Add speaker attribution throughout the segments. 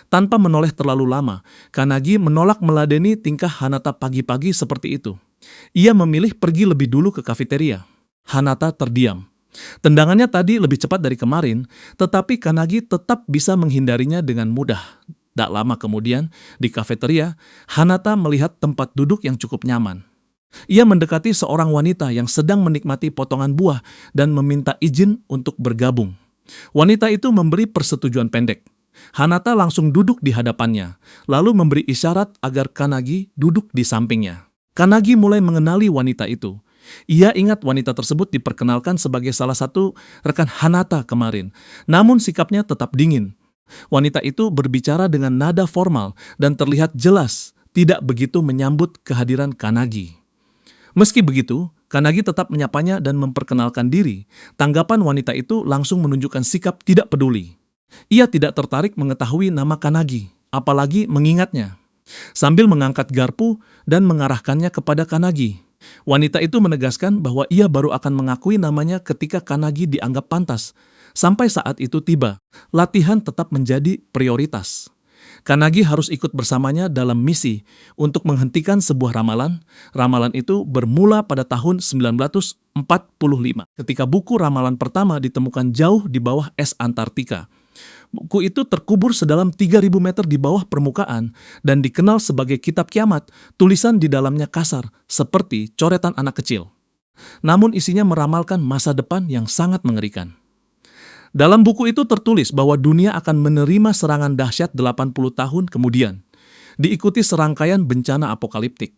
Speaker 1: Tanpa menoleh terlalu lama, Kanagi menolak meladeni tingkah Hanata pagi-pagi seperti itu. Ia memilih pergi lebih dulu ke kafeteria. Hanata terdiam. Tendangannya tadi lebih cepat dari kemarin, tetapi Kanagi tetap bisa menghindarinya dengan mudah. Tak lama kemudian, di kafeteria, Hanata melihat tempat duduk yang cukup nyaman. Ia mendekati seorang wanita yang sedang menikmati potongan buah dan meminta izin untuk bergabung. Wanita itu memberi persetujuan pendek. Hanata langsung duduk di hadapannya, lalu memberi isyarat agar Kanagi duduk di sampingnya. Kanagi mulai mengenali wanita itu. Ia ingat wanita tersebut diperkenalkan sebagai salah satu rekan Hanata kemarin, namun sikapnya tetap dingin. Wanita itu berbicara dengan nada formal dan terlihat jelas tidak begitu menyambut kehadiran Kanagi. Meski begitu, Kanagi tetap menyapanya dan memperkenalkan diri. Tanggapan wanita itu langsung menunjukkan sikap tidak peduli. Ia tidak tertarik mengetahui nama Kanagi, apalagi mengingatnya. Sambil mengangkat garpu dan mengarahkannya kepada Kanagi, wanita itu menegaskan bahwa ia baru akan mengakui namanya ketika Kanagi dianggap pantas. Sampai saat itu tiba, latihan tetap menjadi prioritas. Kanagi harus ikut bersamanya dalam misi untuk menghentikan sebuah ramalan. Ramalan itu bermula pada tahun 1945, ketika buku ramalan pertama ditemukan jauh di bawah es Antartika. Buku itu terkubur sedalam 3.000 meter di bawah permukaan dan dikenal sebagai Kitab Kiamat. Tulisan di dalamnya kasar, seperti coretan anak kecil. Namun isinya meramalkan masa depan yang sangat mengerikan. Dalam buku itu tertulis bahwa dunia akan menerima serangan dahsyat 80 tahun kemudian, diikuti serangkaian bencana apokaliptik.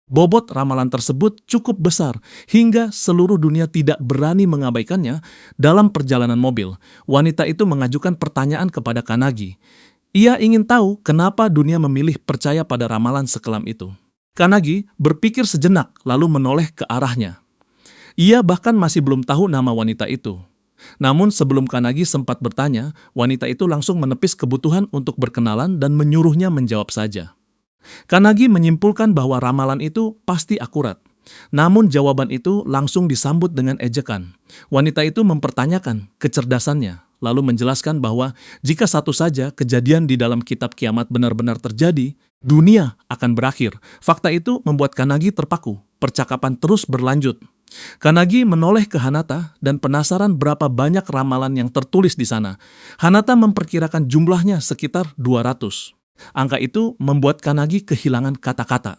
Speaker 1: Bobot ramalan tersebut cukup besar hingga seluruh dunia tidak berani mengabaikannya. Dalam perjalanan mobil, wanita itu mengajukan pertanyaan kepada Kanagi. Ia ingin tahu kenapa dunia memilih percaya pada ramalan sekelam itu. Kanagi berpikir sejenak lalu menoleh ke arahnya. Ia bahkan masih belum tahu nama wanita itu. Namun sebelum Kanagi sempat bertanya, wanita itu langsung menepis kebutuhan untuk berkenalan dan menyuruhnya menjawab saja. Kanagi menyimpulkan bahwa ramalan itu pasti akurat. Namun jawaban itu langsung disambut dengan ejekan. Wanita itu mempertanyakan kecerdasannya, lalu menjelaskan bahwa jika satu saja kejadian di dalam Kitab Kiamat benar-benar terjadi, dunia akan berakhir. Fakta itu membuat Kanagi terpaku. Percakapan terus berlanjut. Kanagi menoleh ke Hanata dan penasaran berapa banyak ramalan yang tertulis di sana. Hanata memperkirakan jumlahnya sekitar 200. Angka itu membuat Kanagi kehilangan kata-kata.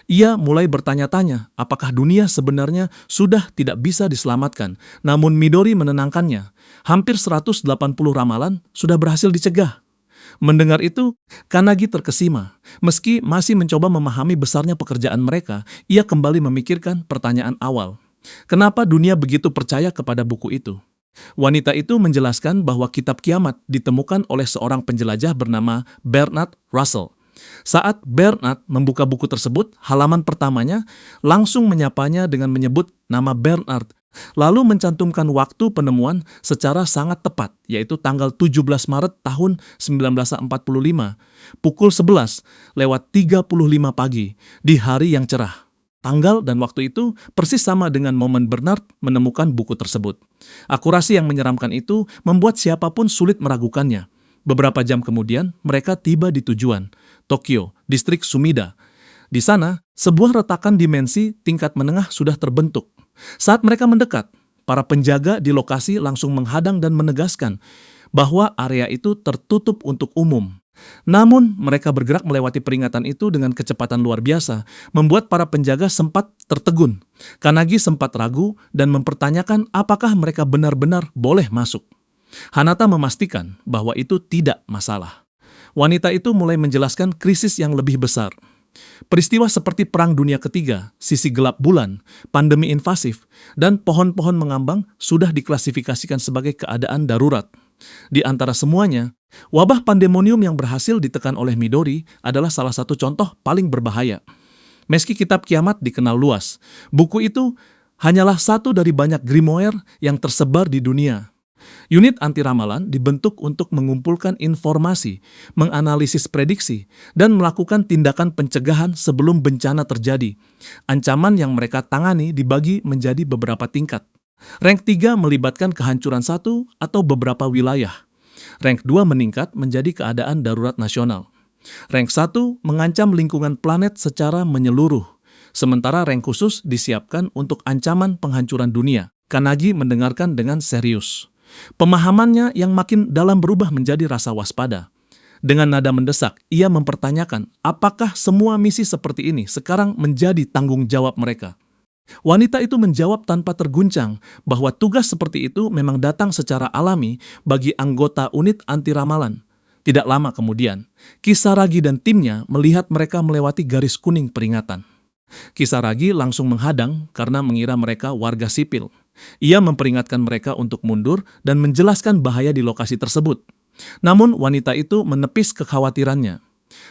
Speaker 1: Ia mulai bertanya-tanya apakah dunia sebenarnya sudah tidak bisa diselamatkan. Namun Midori menenangkannya. Hampir 180 ramalan sudah berhasil dicegah. Mendengar itu, Kanagi terkesima. Meski masih mencoba memahami besarnya pekerjaan mereka, ia kembali memikirkan pertanyaan awal. Kenapa dunia begitu percaya kepada buku itu? Wanita itu menjelaskan bahwa Kitab Kiamat ditemukan oleh seorang penjelajah bernama Bernard Russell. Saat Bernard membuka buku tersebut, halaman pertamanya langsung menyapanya dengan menyebut nama Bernard, lalu mencantumkan waktu penemuan secara sangat tepat, yaitu tanggal 17 Maret tahun 1945, pukul 11:35 pagi, di hari yang cerah. Tanggal dan waktu itu persis sama dengan momen Bernard menemukan buku tersebut. Akurasi yang menyeramkan itu membuat siapapun sulit meragukannya. Beberapa jam kemudian, mereka tiba di tujuan, Tokyo, distrik Sumida. Di sana, sebuah retakan dimensi tingkat menengah sudah terbentuk. Saat mereka mendekat, para penjaga di lokasi langsung menghadang dan menegaskan bahwa area itu tertutup untuk umum. Namun, mereka bergerak melewati peringatan itu dengan kecepatan luar biasa, membuat para penjaga sempat tertegun. Kanagi sempat ragu dan mempertanyakan apakah mereka benar-benar boleh masuk. Hanata memastikan bahwa itu tidak masalah. Wanita itu mulai menjelaskan krisis yang lebih besar. Peristiwa seperti Perang Dunia Ketiga, sisi gelap bulan, pandemi invasif, dan pohon-pohon mengambang sudah diklasifikasikan sebagai keadaan darurat. Di antara semuanya, wabah pandemonium yang berhasil ditekan oleh Midori adalah salah satu contoh paling berbahaya. Meski Kitab Kiamat dikenal luas, buku itu hanyalah satu dari banyak grimoire yang tersebar di dunia. Unit anti ramalan dibentuk untuk mengumpulkan informasi, menganalisis prediksi, dan melakukan tindakan pencegahan sebelum bencana terjadi. Ancaman yang mereka tangani dibagi menjadi beberapa tingkat. Rank 3 melibatkan kehancuran satu atau beberapa wilayah. Rank 2 meningkat menjadi keadaan darurat nasional. Rank 1 mengancam lingkungan planet secara menyeluruh, sementara rank khusus disiapkan untuk ancaman penghancuran dunia. Kanagi mendengarkan dengan serius. Pemahamannya yang makin dalam berubah menjadi rasa waspada. Dengan nada mendesak, ia mempertanyakan apakah semua misi seperti ini sekarang menjadi tanggung jawab mereka. Wanita itu menjawab tanpa terguncang bahwa tugas seperti itu memang datang secara alami bagi anggota unit anti ramalan. Tidak lama kemudian, Kisaragi dan timnya melihat mereka melewati garis kuning peringatan. Kisaragi langsung menghadang karena mengira mereka warga sipil. Ia memperingatkan mereka untuk mundur dan menjelaskan bahaya di lokasi tersebut. Namun wanita itu menepis kekhawatirannya.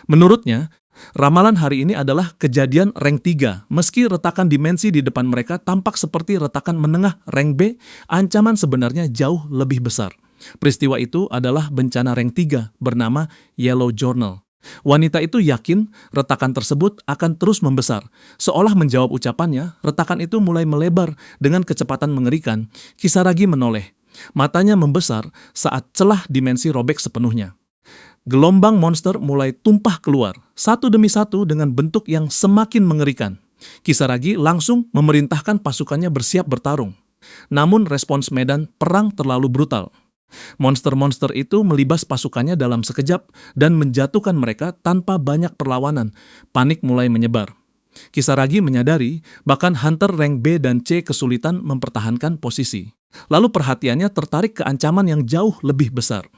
Speaker 1: Menurutnya, ramalan hari ini adalah kejadian rank 3, meski retakan dimensi di depan mereka tampak seperti retakan menengah rank B, ancaman sebenarnya jauh lebih besar. Peristiwa itu adalah bencana rank 3 bernama Yellow Journal. Wanita itu yakin retakan tersebut akan terus membesar. Seolah menjawab ucapannya, retakan itu mulai melebar dengan kecepatan mengerikan. Kisaragi menoleh. Matanya membesar saat celah dimensi robek sepenuhnya. Gelombang monster mulai tumpah keluar, satu demi satu dengan bentuk yang semakin mengerikan. Kisaragi langsung memerintahkan pasukannya bersiap bertarung. Namun respons medan perang terlalu brutal. Monster-monster itu melibas pasukannya dalam sekejap dan menjatuhkan mereka tanpa banyak perlawanan. Panik mulai menyebar. Kisaragi menyadari bahkan hunter rank B dan C kesulitan mempertahankan posisi. Lalu perhatiannya tertarik ke ancaman yang jauh lebih besar.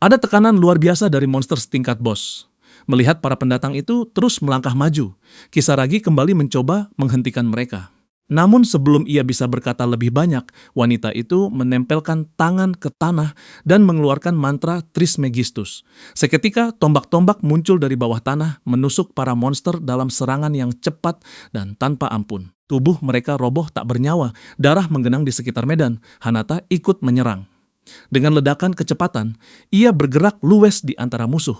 Speaker 1: Ada tekanan luar biasa dari monster setingkat bos. Melihat para pendatang itu terus melangkah maju, Kisaragi kembali mencoba menghentikan mereka. Namun sebelum ia bisa berkata lebih banyak, wanita itu menempelkan tangan ke tanah dan mengeluarkan mantra Trismegistus. Seketika tombak-tombak muncul dari bawah tanah menusuk para monster dalam serangan yang cepat dan tanpa ampun. Tubuh mereka roboh tak bernyawa, darah menggenang di sekitar medan. Hanata ikut menyerang. Dengan ledakan kecepatan, ia bergerak luwes di antara musuh,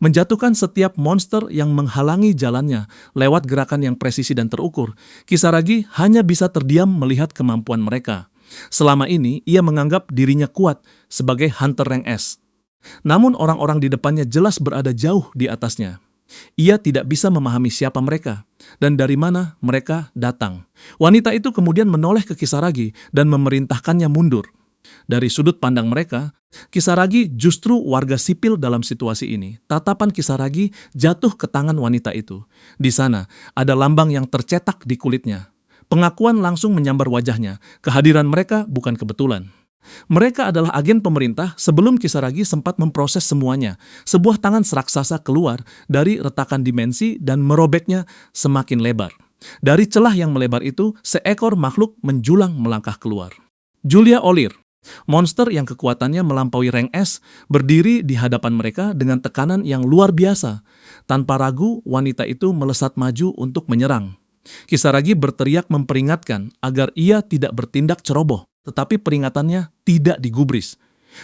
Speaker 1: menjatuhkan setiap monster yang menghalangi jalannya lewat gerakan yang presisi dan terukur. Kisaragi hanya bisa terdiam melihat kemampuan mereka. Selama ini, ia menganggap dirinya kuat sebagai hunter rank S. Namun orang-orang di depannya jelas berada jauh di atasnya. Ia tidak bisa memahami siapa mereka dan dari mana mereka datang. Wanita itu kemudian menoleh ke Kisaragi dan memerintahkannya mundur. Dari sudut pandang mereka, Kisaragi justru warga sipil dalam situasi ini. Tatapan Kisaragi jatuh ke tangan wanita itu. Di sana, ada lambang yang tercetak di kulitnya. Pengakuan langsung menyambar wajahnya. Kehadiran mereka bukan kebetulan. Mereka adalah agen pemerintah sebelum Kisaragi sempat memproses semuanya. Sebuah tangan seraksasa keluar dari retakan dimensi dan merobeknya semakin lebar. Dari celah yang melebar itu, seekor makhluk menjulang melangkah keluar. Julia Olir, monster yang kekuatannya melampaui rank S, berdiri di hadapan mereka dengan tekanan yang luar biasa. Tanpa ragu, wanita itu melesat maju untuk menyerang. Kisaragi berteriak memperingatkan agar ia tidak bertindak ceroboh, tetapi peringatannya tidak digubris.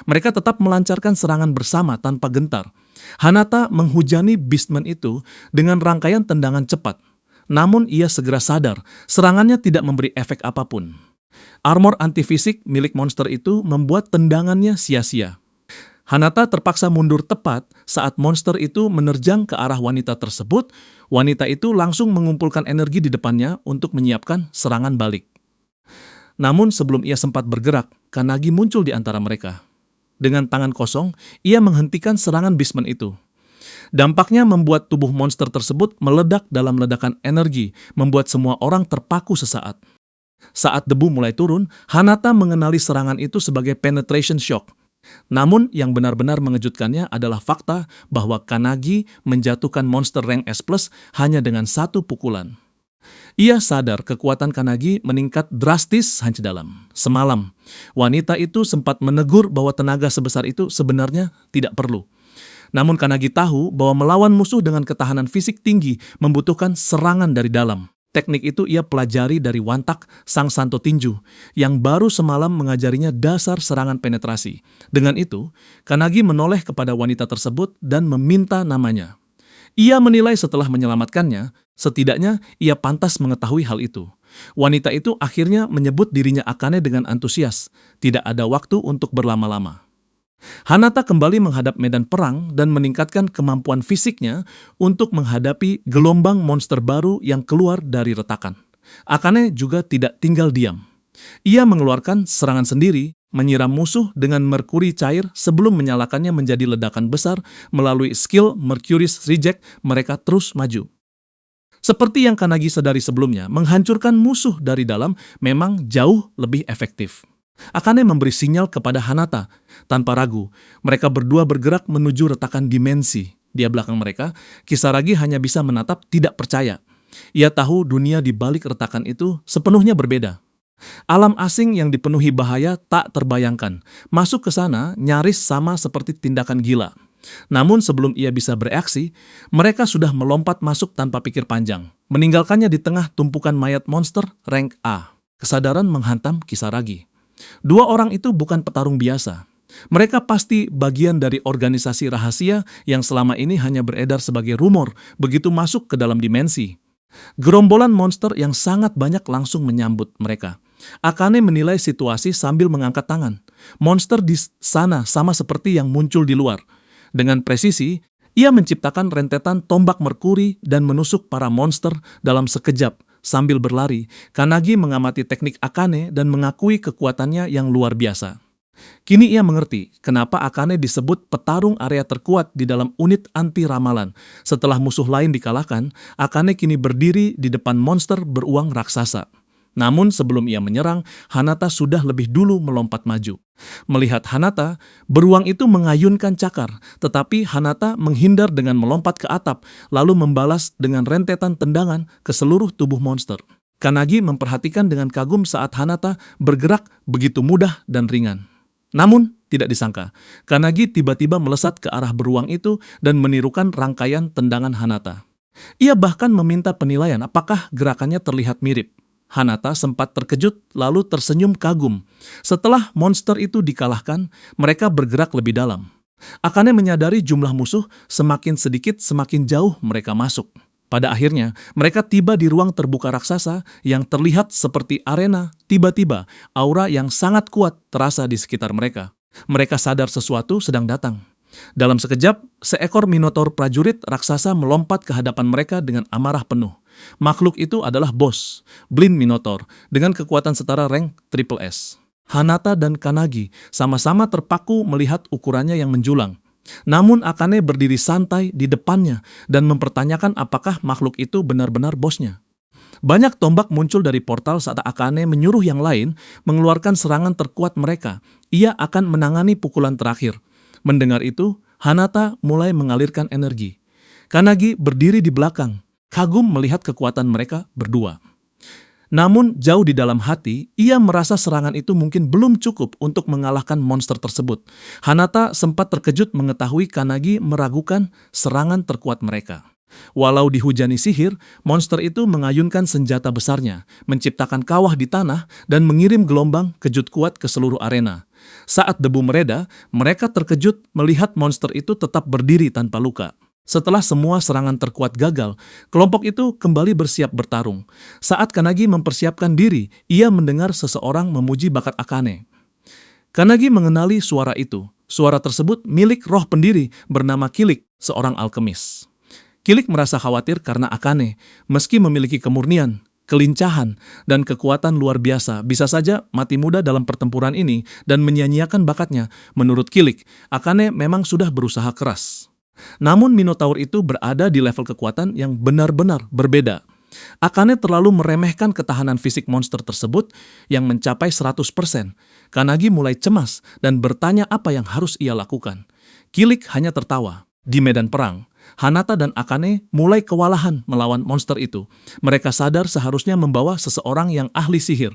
Speaker 1: Mereka tetap melancarkan serangan bersama tanpa gentar. Hanata menghujani beastman itu dengan rangkaian tendangan cepat. Namun ia segera sadar, serangannya tidak memberi efek apapun. Armor antifisik milik monster itu membuat tendangannya sia-sia. Hanata terpaksa mundur tepat saat monster itu menerjang ke arah wanita tersebut. Wanita itu langsung mengumpulkan energi di depannya untuk menyiapkan serangan balik. Namun sebelum ia sempat bergerak, Kanagi muncul di antara mereka. Dengan tangan kosong, ia menghentikan serangan beastman itu. Dampaknya membuat tubuh monster tersebut meledak dalam ledakan energi, membuat semua orang terpaku sesaat. Saat debu mulai turun, Hanata mengenali serangan itu sebagai penetration shock. Namun yang benar-benar mengejutkannya adalah fakta bahwa Kanagi menjatuhkan monster rank S+ hanya dengan satu pukulan. Ia sadar kekuatan Kanagi meningkat drastis hanya dalam semalam. Wanita itu sempat menegur bahwa tenaga sebesar itu sebenarnya tidak perlu. Namun Kanagi tahu bahwa melawan musuh dengan ketahanan fisik tinggi membutuhkan serangan dari dalam. Teknik itu ia pelajari dari Wantak, sang santo tinju, yang baru semalam mengajarinya dasar serangan penetrasi. Dengan itu, Kanagi menoleh kepada wanita tersebut dan meminta namanya. Ia menilai setelah menyelamatkannya, setidaknya ia pantas mengetahui hal itu. Wanita itu akhirnya menyebut dirinya Akane dengan antusias. Tidak ada waktu untuk berlama-lama. Hanata kembali menghadap medan perang dan meningkatkan kemampuan fisiknya untuk menghadapi gelombang monster baru yang keluar dari retakan. Akane juga tidak tinggal diam. Ia mengeluarkan serangan sendiri, menyiram musuh dengan merkuri cair sebelum menyalakannya menjadi ledakan besar. Melalui skill Mercury's Reject, mereka terus maju. Seperti yang Kanagi sadari sebelumnya, menghancurkan musuh dari dalam memang jauh lebih efektif. Akane memberi sinyal kepada Hanata. Tanpa ragu, mereka berdua bergerak menuju retakan dimensi. Di belakang mereka, Kisaragi hanya bisa menatap tidak percaya. Ia tahu dunia di balik retakan itu sepenuhnya berbeda. Alam asing yang dipenuhi bahaya tak terbayangkan. Masuk ke sana nyaris sama seperti tindakan gila. Namun sebelum ia bisa bereaksi, mereka sudah melompat masuk tanpa pikir panjang, meninggalkannya di tengah tumpukan mayat monster rank A. Kesadaran menghantam Kisaragi. Dua orang itu bukan petarung biasa. Mereka pasti bagian dari organisasi rahasia yang selama ini hanya beredar sebagai rumor begitu masuk ke dalam dimensi. Gerombolan monster yang sangat banyak langsung menyambut mereka. Akane menilai situasi sambil mengangkat tangan. Monster di sana sama seperti yang muncul di luar. Dengan presisi, ia menciptakan rentetan tombak merkuri dan menusuk para monster dalam sekejap. Sambil berlari, Kanagi mengamati teknik Akane dan mengakui kekuatannya yang luar biasa. Kini ia mengerti kenapa Akane disebut petarung area terkuat di dalam unit anti ramalan. Setelah musuh lain dikalahkan, Akane kini berdiri di depan monster beruang raksasa. Namun sebelum ia menyerang, Hanata sudah lebih dulu melompat maju. Melihat Hanata, beruang itu mengayunkan cakar, tetapi Hanata menghindar dengan melompat ke atap, lalu membalas dengan rentetan tendangan ke seluruh tubuh monster. Kanagi memperhatikan dengan kagum saat Hanata bergerak begitu mudah dan ringan. Namun, tidak disangka, Kanagi tiba-tiba melesat ke arah beruang itu dan menirukan rangkaian tendangan Hanata. Ia bahkan meminta penilaian apakah gerakannya terlihat mirip. Hanata sempat terkejut lalu tersenyum kagum. Setelah monster itu dikalahkan, mereka bergerak lebih dalam. Akane menyadari jumlah musuh semakin sedikit semakin jauh mereka masuk. Pada akhirnya, mereka tiba di ruang terbuka raksasa yang terlihat seperti arena. Tiba-tiba, aura yang sangat kuat terasa di sekitar mereka. Mereka sadar sesuatu sedang datang. Dalam sekejap, seekor minotaur prajurit raksasa melompat ke hadapan mereka dengan amarah penuh. Makhluk itu adalah bos, Blind Minotaur, dengan kekuatan setara rank Triple S. Hanata dan Kanagi sama-sama terpaku melihat ukurannya yang menjulang. Namun Akane berdiri santai di depannya dan mempertanyakan apakah makhluk itu benar-benar bosnya. Banyak tombak muncul dari portal saat Akane menyuruh yang lain mengeluarkan serangan terkuat mereka. Ia akan menangani pukulan terakhir. Mendengar itu, Hanata mulai mengalirkan energi. Kanagi berdiri di belakang, kagum melihat kekuatan mereka berdua. Namun jauh di dalam hati, ia merasa serangan itu mungkin belum cukup untuk mengalahkan monster tersebut. Hanata sempat terkejut mengetahui Kanagi meragukan serangan terkuat mereka. Walau dihujani sihir, monster itu mengayunkan senjata besarnya, menciptakan kawah di tanah dan mengirim gelombang kejut kuat ke seluruh arena. Saat debu mereda, mereka terkejut melihat monster itu tetap berdiri tanpa luka. Setelah semua serangan terkuat gagal, kelompok itu kembali bersiap bertarung. Saat Kanagi mempersiapkan diri, ia mendengar seseorang memuji bakat Akane. Kanagi mengenali suara itu. Suara tersebut milik roh pendiri bernama Kilik, seorang alkemis. Kilik merasa khawatir karena Akane, meski memiliki kemurnian, kelincahan, dan kekuatan luar biasa, bisa saja mati muda dalam pertempuran ini dan menyia-nyiakan bakatnya. Menurut Kilik, Akane memang sudah berusaha keras. Namun Minotaur itu berada di level kekuatan yang benar-benar berbeda. Akane terlalu meremehkan ketahanan fisik monster tersebut yang mencapai 100%. Kanagi mulai cemas dan bertanya apa yang harus ia lakukan. Kilik hanya tertawa. Di medan perang, Hanata dan Akane mulai kewalahan melawan monster itu. Mereka sadar seharusnya membawa seseorang yang ahli sihir.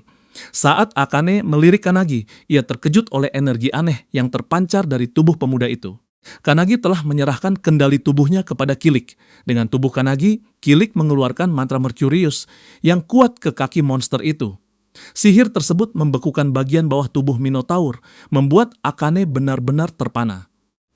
Speaker 1: Saat Akane melirik Kanagi, ia terkejut oleh energi aneh yang terpancar dari tubuh pemuda itu. Kanagi telah menyerahkan kendali tubuhnya kepada Kilik. Dengan tubuh Kanagi, Kilik mengeluarkan mantra Mercurius yang kuat ke kaki monster itu. Sihir tersebut membekukan bagian bawah tubuh Minotaur, membuat Akane benar-benar terpana.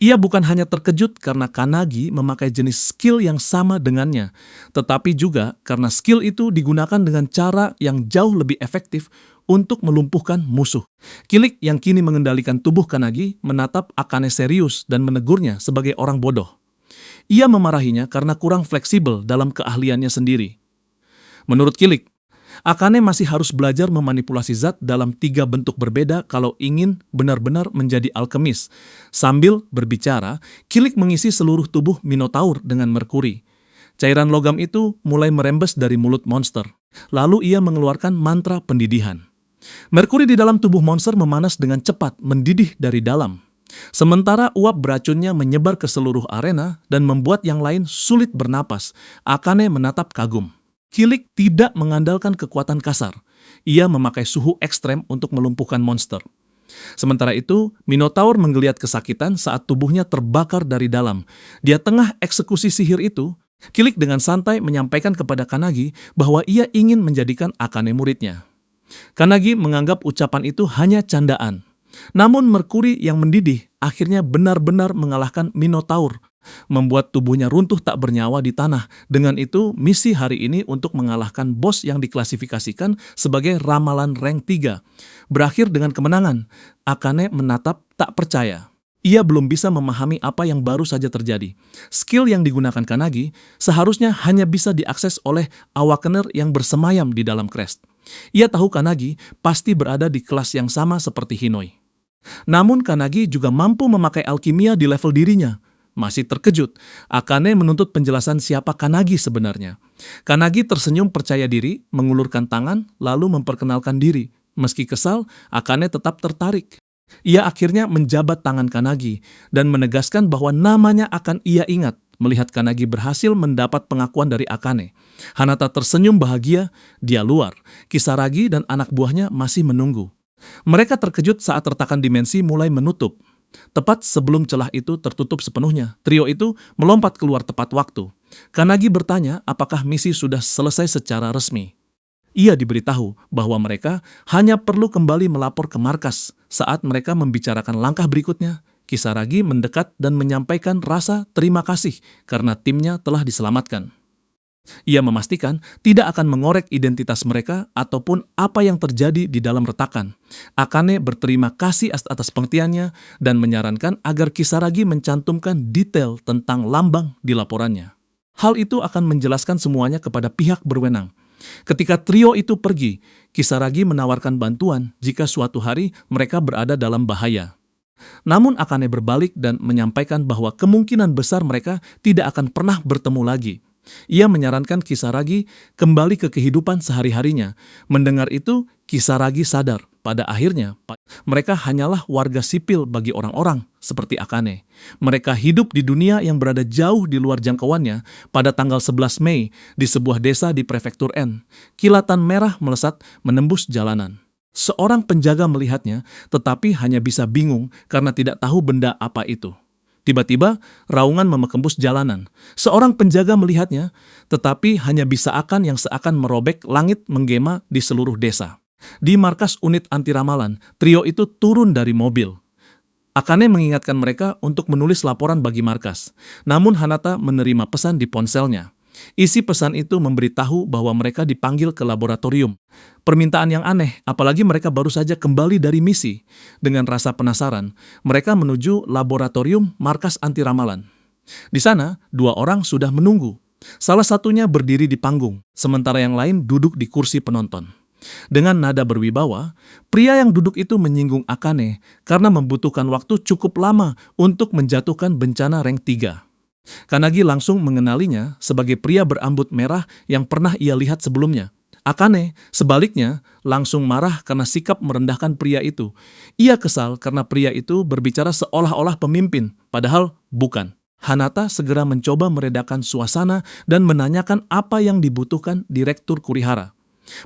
Speaker 1: Ia bukan hanya terkejut karena Kanagi memakai jenis skill yang sama dengannya, tetapi juga karena skill itu digunakan dengan cara yang jauh lebih efektif untuk melumpuhkan musuh. Kilik yang kini mengendalikan tubuh Kanagi menatap Akane serius dan menegurnya sebagai orang bodoh. Ia memarahinya karena kurang fleksibel dalam keahliannya sendiri. Menurut Kilik, Akane masih harus belajar memanipulasi zat dalam 3 bentuk berbeda kalau ingin benar-benar menjadi alkemis. Sambil berbicara, Kilik mengisi seluruh tubuh Minotaur dengan merkuri. Cairan logam itu mulai merembes dari mulut monster. Lalu ia mengeluarkan mantra pendidihan. Merkuri di dalam tubuh monster memanas dengan cepat, mendidih dari dalam. Sementara uap beracunnya menyebar ke seluruh arena dan membuat yang lain sulit bernapas, Akane menatap kagum. Kilik tidak mengandalkan kekuatan kasar. Ia memakai suhu ekstrem untuk melumpuhkan monster. Sementara itu, Minotaur menggeliat kesakitan saat tubuhnya terbakar dari dalam. Di tengah eksekusi sihir itu, Kilik dengan santai menyampaikan kepada Kanagi bahwa ia ingin menjadikan Akane muridnya. Kanagi menganggap ucapan itu hanya candaan. Namun merkuri yang mendidih akhirnya benar-benar mengalahkan Minotaur, membuat tubuhnya runtuh tak bernyawa di tanah. Dengan itu, misi hari ini untuk mengalahkan bos yang diklasifikasikan sebagai ramalan rank 3 berakhir dengan kemenangan. Akane menatap tak percaya. Ia belum bisa memahami apa yang baru saja terjadi. Skill yang digunakan Kanagi seharusnya hanya bisa diakses oleh Awakener yang bersemayam di dalam Crest. Ia tahu Kanagi pasti berada di kelas yang sama seperti Hinoi. Namun Kanagi juga mampu memakai alkimia di level dirinya. Masih terkejut, Akane menuntut penjelasan siapa Kanagi sebenarnya. Kanagi tersenyum percaya diri, mengulurkan tangan, lalu memperkenalkan diri. Meski kesal, Akane tetap tertarik. Ia akhirnya menjabat tangan Kanagi dan menegaskan bahwa namanya akan ia ingat melihat Kanagi berhasil mendapat pengakuan dari Akane. Hanata tersenyum bahagia, dia luar. Kisaragi dan anak buahnya masih menunggu. Mereka terkejut saat retakan dimensi mulai menutup. Tepat sebelum celah itu tertutup sepenuhnya, trio itu melompat keluar tepat waktu. Kanagi bertanya apakah misi sudah selesai secara resmi. Ia diberitahu bahwa mereka hanya perlu kembali melapor ke markas. Saat mereka membicarakan langkah berikutnya, Kisaragi mendekat dan menyampaikan rasa terima kasih karena timnya telah diselamatkan. Ia memastikan tidak akan mengorek identitas mereka ataupun apa yang terjadi di dalam retakan. Akane berterima kasih atas pengertiannya dan menyarankan agar Kisaragi mencantumkan detail tentang lambang di laporannya. Hal itu akan menjelaskan semuanya kepada pihak berwenang. Ketika trio itu pergi, Kisaragi menawarkan bantuan jika suatu hari mereka berada dalam bahaya. Namun Akane berbalik dan menyampaikan bahwa kemungkinan besar mereka tidak akan pernah bertemu lagi. Ia menyarankan Kisaragi kembali ke kehidupan sehari-harinya. Mendengar itu, Kisaragi sadar pada akhirnya mereka hanyalah warga sipil bagi orang-orang seperti Akane. Mereka hidup di dunia yang berada jauh di luar jangkauannya. Pada tanggal 11 Mei di sebuah desa di prefektur N, kilatan merah melesat menembus jalanan. Seorang penjaga melihatnya, tetapi hanya bisa bingung karena tidak tahu benda apa itu. Tiba-tiba, raungan memekembus jalanan. Seorang penjaga melihatnya, tetapi hanya bisa yang seakan merobek langit menggema di seluruh desa. Di markas unit anti ramalan, trio itu turun dari mobil. Akane mengingatkan mereka untuk menulis laporan bagi markas. Namun Hanata menerima pesan di ponselnya. Isi pesan itu memberitahu bahwa mereka dipanggil ke laboratorium. Permintaan yang aneh, apalagi mereka baru saja kembali dari misi. Dengan rasa penasaran, mereka menuju laboratorium markas anti ramalan. Di sana, 2 orang sudah menunggu. Salah satunya berdiri di panggung, sementara yang lain duduk di kursi penonton. Dengan nada berwibawa, pria yang duduk itu menyinggung Akane karena membutuhkan waktu cukup lama untuk menjatuhkan bencana rank 3. Kanagi langsung mengenalinya sebagai pria berambut merah yang pernah ia lihat sebelumnya. Akane, sebaliknya, langsung marah karena sikap merendahkan pria itu. Ia kesal karena pria itu berbicara seolah-olah pemimpin, padahal bukan. Hanata segera mencoba meredakan suasana dan menanyakan apa yang dibutuhkan Direktur Kurihara.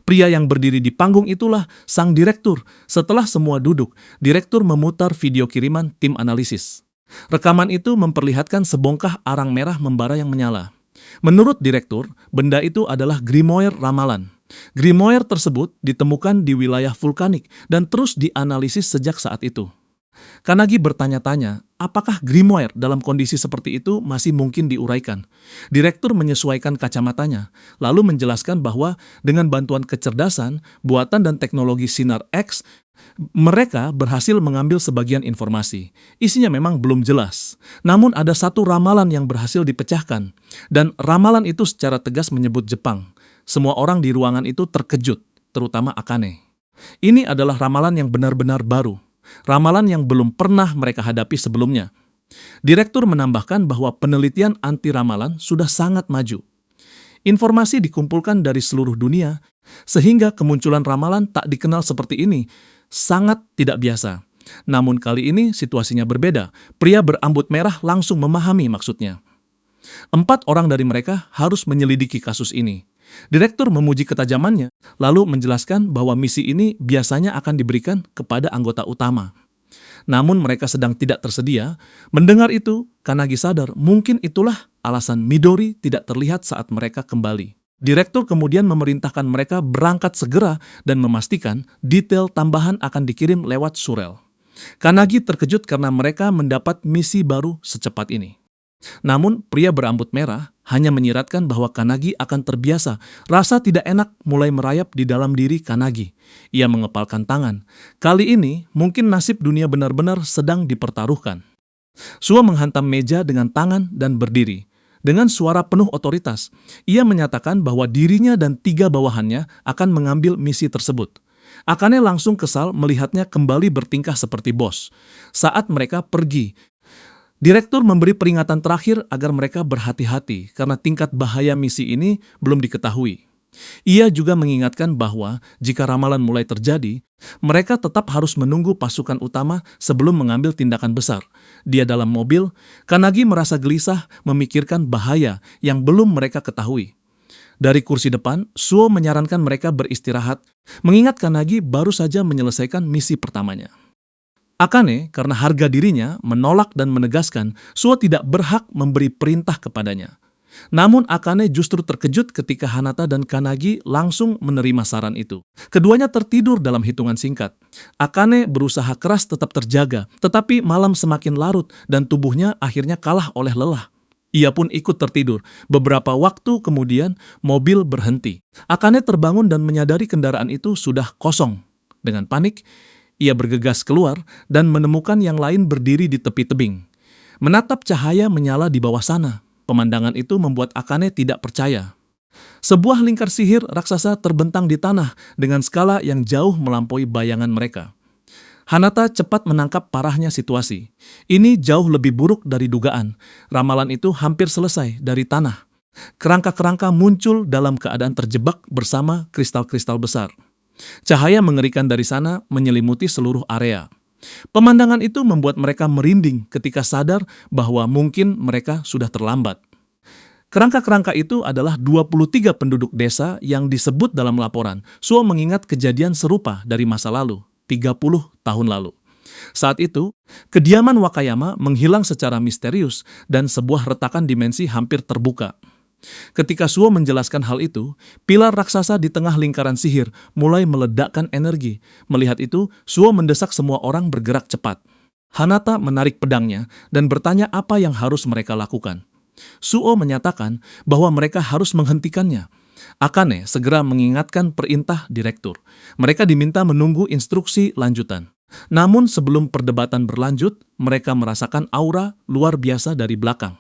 Speaker 1: Pria yang berdiri di panggung itulah sang direktur. Setelah semua duduk, direktur memutar video kiriman tim analisis. Rekaman itu memperlihatkan sebongkah arang merah membara yang menyala. Menurut direktur, benda itu adalah Grimoire Ramalan. Grimoire tersebut ditemukan di wilayah vulkanik dan terus dianalisis sejak saat itu. Kanagi bertanya-tanya, apakah grimoire dalam kondisi seperti itu masih mungkin diuraikan? Direktur menyesuaikan kacamatanya, lalu menjelaskan bahwa dengan bantuan kecerdasan, buatan dan teknologi sinar X, mereka berhasil mengambil sebagian informasi. Isinya memang belum jelas. Namun ada satu ramalan yang berhasil dipecahkan. Dan ramalan itu secara tegas menyebut Jepang. Semua orang di ruangan itu terkejut, terutama Akane. Ini adalah ramalan yang benar-benar baru. Ramalan yang belum pernah mereka hadapi sebelumnya. Direktur menambahkan bahwa penelitian anti ramalan sudah sangat maju. Informasi dikumpulkan dari seluruh dunia, sehingga kemunculan ramalan tak dikenal seperti ini sangat tidak biasa. Namun kali ini situasinya berbeda. Pria berambut merah langsung memahami maksudnya. 4 orang dari mereka harus menyelidiki kasus ini. Direktur memuji ketajamannya, lalu menjelaskan bahwa misi ini biasanya akan diberikan kepada anggota utama. Namun mereka sedang tidak tersedia. Mendengar itu, Kanagi sadar mungkin itulah alasan Midori tidak terlihat saat mereka kembali. Direktur kemudian memerintahkan mereka berangkat segera dan memastikan detail tambahan akan dikirim lewat surel. Kanagi terkejut karena mereka mendapat misi baru secepat ini. Namun, pria berambut merah hanya menyiratkan bahwa Kanagi akan terbiasa. Rasa tidak enak mulai merayap di dalam diri Kanagi. Ia mengepalkan tangan. Kali ini, mungkin nasib dunia benar-benar sedang dipertaruhkan. Suo menghantam meja dengan tangan dan berdiri. Dengan suara penuh otoritas, ia menyatakan bahwa dirinya dan 3 bawahannya akan mengambil misi tersebut. Akane langsung kesal melihatnya kembali bertingkah seperti bos. Saat mereka pergi, direktur memberi peringatan terakhir agar mereka berhati-hati karena tingkat bahaya misi ini belum diketahui. Ia juga mengingatkan bahwa jika ramalan mulai terjadi, mereka tetap harus menunggu pasukan utama sebelum mengambil tindakan besar. Dia dalam mobil, Kanagi merasa gelisah memikirkan bahaya yang belum mereka ketahui. Dari kursi depan, Suo menyarankan mereka beristirahat, mengingat Kanagi baru saja menyelesaikan misi pertamanya. Akane, karena harga dirinya, menolak dan menegaskan Suo tidak berhak memberi perintah kepadanya. Namun Akane justru terkejut ketika Hanata dan Kanagi langsung menerima saran itu. Keduanya tertidur dalam hitungan singkat. Akane berusaha keras tetap terjaga, tetapi malam semakin larut dan tubuhnya akhirnya kalah oleh lelah. Ia pun ikut tertidur. Beberapa waktu kemudian, mobil berhenti. Akane terbangun dan menyadari kendaraan itu sudah kosong. Dengan panik, ia bergegas keluar dan menemukan yang lain berdiri di tepi tebing. Menatap cahaya menyala di bawah sana. Pemandangan itu membuat Akane tidak percaya. Sebuah lingkar sihir raksasa terbentang di tanah dengan skala yang jauh melampaui bayangan mereka. Hanata cepat menangkap parahnya situasi. Ini jauh lebih buruk dari dugaan. Ramalan itu hampir selesai dari tanah. Kerangka-kerangka muncul dalam keadaan terjebak bersama kristal-kristal besar. Cahaya mengerikan dari sana menyelimuti seluruh area. Pemandangan itu membuat mereka merinding ketika sadar bahwa mungkin mereka sudah terlambat. Kerangka-kerangka itu adalah 23 penduduk desa yang disebut dalam laporan. Suo mengingat kejadian serupa dari masa lalu, 30 tahun lalu. Saat itu, kediaman Wakayama menghilang secara misterius dan sebuah retakan dimensi hampir terbuka. Ketika Suo menjelaskan hal itu, pilar raksasa di tengah lingkaran sihir mulai meledakkan energi. Melihat itu, Suo mendesak semua orang bergerak cepat. Hanata menarik pedangnya dan bertanya apa yang harus mereka lakukan. Suo menyatakan bahwa mereka harus menghentikannya. Akane segera mengingatkan perintah direktur. Mereka diminta menunggu instruksi lanjutan. Namun sebelum perdebatan berlanjut, mereka merasakan aura luar biasa dari belakang.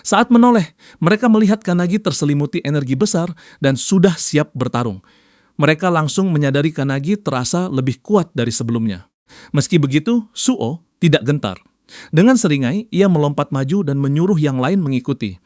Speaker 1: Saat menoleh, mereka melihat Kanagi terselimuti energi besar dan sudah siap bertarung. Mereka langsung menyadari Kanagi terasa lebih kuat dari sebelumnya. Meski begitu, Suo tidak gentar. Dengan seringai, ia melompat maju dan menyuruh yang lain mengikuti.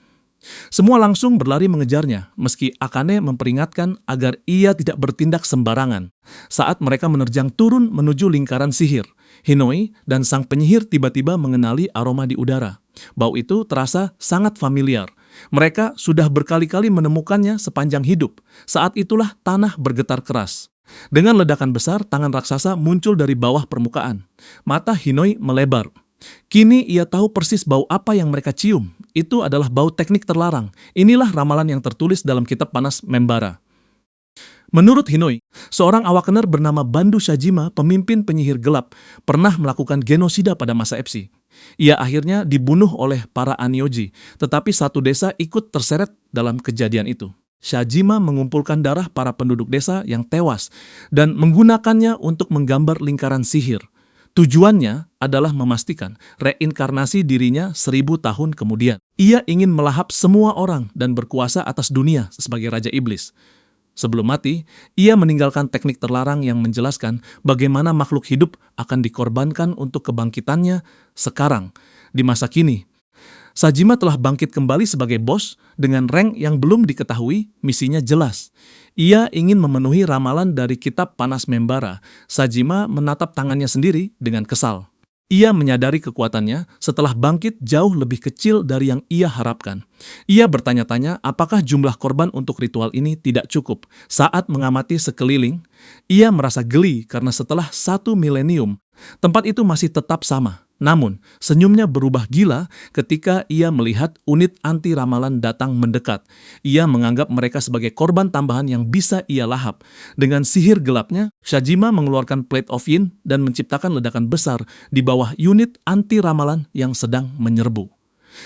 Speaker 1: Semua langsung berlari mengejarnya, meski Akane memperingatkan agar ia tidak bertindak sembarangan. Saat mereka menerjang turun menuju lingkaran sihir, Hinoi dan sang penyihir tiba-tiba mengenali aroma di udara. Bau itu terasa sangat familiar. Mereka sudah berkali-kali menemukannya sepanjang hidup. Saat itulah tanah bergetar keras. Dengan ledakan besar, tangan raksasa muncul dari bawah permukaan. Mata Hinoi melebar. Kini ia tahu persis bau apa yang mereka cium. Itu adalah bau teknik terlarang. Inilah ramalan yang tertulis dalam kitab panas Membara. Menurut Hinoi, seorang awakener bernama Bandu Shajima, pemimpin penyihir gelap, pernah melakukan genosida pada masa Epsi. Ia akhirnya dibunuh oleh para Anioji, tetapi satu desa ikut terseret dalam kejadian itu. Shajima mengumpulkan darah para penduduk desa yang tewas dan menggunakannya untuk menggambar lingkaran sihir. Tujuannya adalah memastikan reinkarnasi dirinya 1000 tahun kemudian. Ia ingin melahap semua orang dan berkuasa atas dunia sebagai Raja Iblis. Sebelum mati, ia meninggalkan teknik terlarang yang menjelaskan bagaimana makhluk hidup akan dikorbankan untuk kebangkitannya sekarang, di masa kini. Shajima telah bangkit kembali sebagai bos dengan rank yang belum diketahui, misinya jelas. Ia ingin memenuhi ramalan dari kitab Panas Membara. Shajima menatap tangannya sendiri dengan kesal. Ia menyadari kekuatannya setelah bangkit jauh lebih kecil dari yang ia harapkan. Ia bertanya-tanya apakah jumlah korban untuk ritual ini tidak cukup. Saat mengamati sekeliling, ia merasa geli karena setelah 1 milenium, tempat itu masih tetap sama. Namun, senyumnya berubah gila ketika ia melihat unit anti ramalan datang mendekat. Ia menganggap mereka sebagai korban tambahan yang bisa ia lahap. Dengan sihir gelapnya, Shajima mengeluarkan Plate of Yin dan menciptakan ledakan besar di bawah unit anti ramalan yang sedang menyerbu.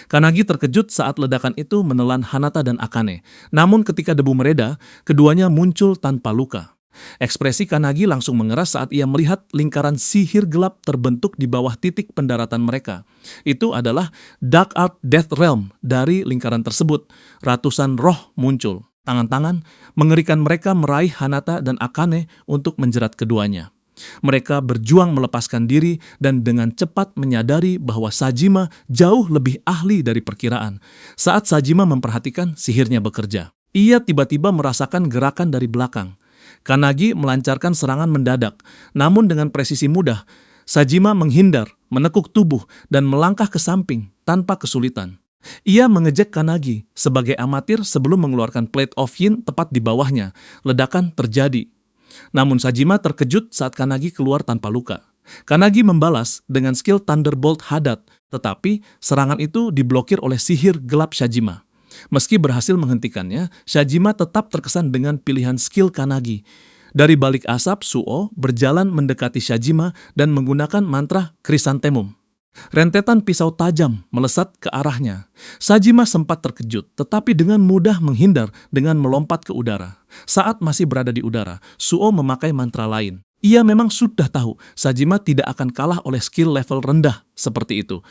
Speaker 1: Kanagi terkejut saat ledakan itu menelan Hanata dan Akane. Namun ketika debu mereda, keduanya muncul tanpa luka. Ekspresi Kanagi langsung mengeras saat ia melihat lingkaran sihir gelap terbentuk di bawah titik pendaratan mereka. Itu adalah Dark Art Death Realm. Dari lingkaran tersebut, ratusan roh muncul. Tangan-tangan mengerikan mereka meraih Hanata dan Akane untuk menjerat keduanya. Mereka berjuang melepaskan diri dan dengan cepat menyadari bahwa Shajima jauh lebih ahli dari perkiraan. Saat Shajima memperhatikan sihirnya bekerja, ia tiba-tiba merasakan gerakan dari belakang. Kanagi melancarkan serangan mendadak, namun dengan presisi mudah, Shajima menghindar, menekuk tubuh, dan melangkah ke samping tanpa kesulitan. Ia mengejek Kanagi sebagai amatir sebelum mengeluarkan Plate of Yin tepat di bawahnya. Ledakan terjadi. Namun Shajima terkejut saat Kanagi keluar tanpa luka. Kanagi membalas dengan skill Thunderbolt Hadad, tetapi serangan itu diblokir oleh sihir gelap Shajima. Meski berhasil menghentikannya, Shajima tetap terkesan dengan pilihan skill Kanagi. Dari balik asap, Suo berjalan mendekati Shajima dan menggunakan mantra Chrysanthemum. Rentetan pisau tajam melesat ke arahnya. Shajima sempat terkejut, tetapi dengan mudah menghindar dengan melompat ke udara. Saat masih berada di udara, Suo memakai mantra lain. Ia memang sudah tahu Shajima tidak akan kalah oleh skill level rendah seperti itu.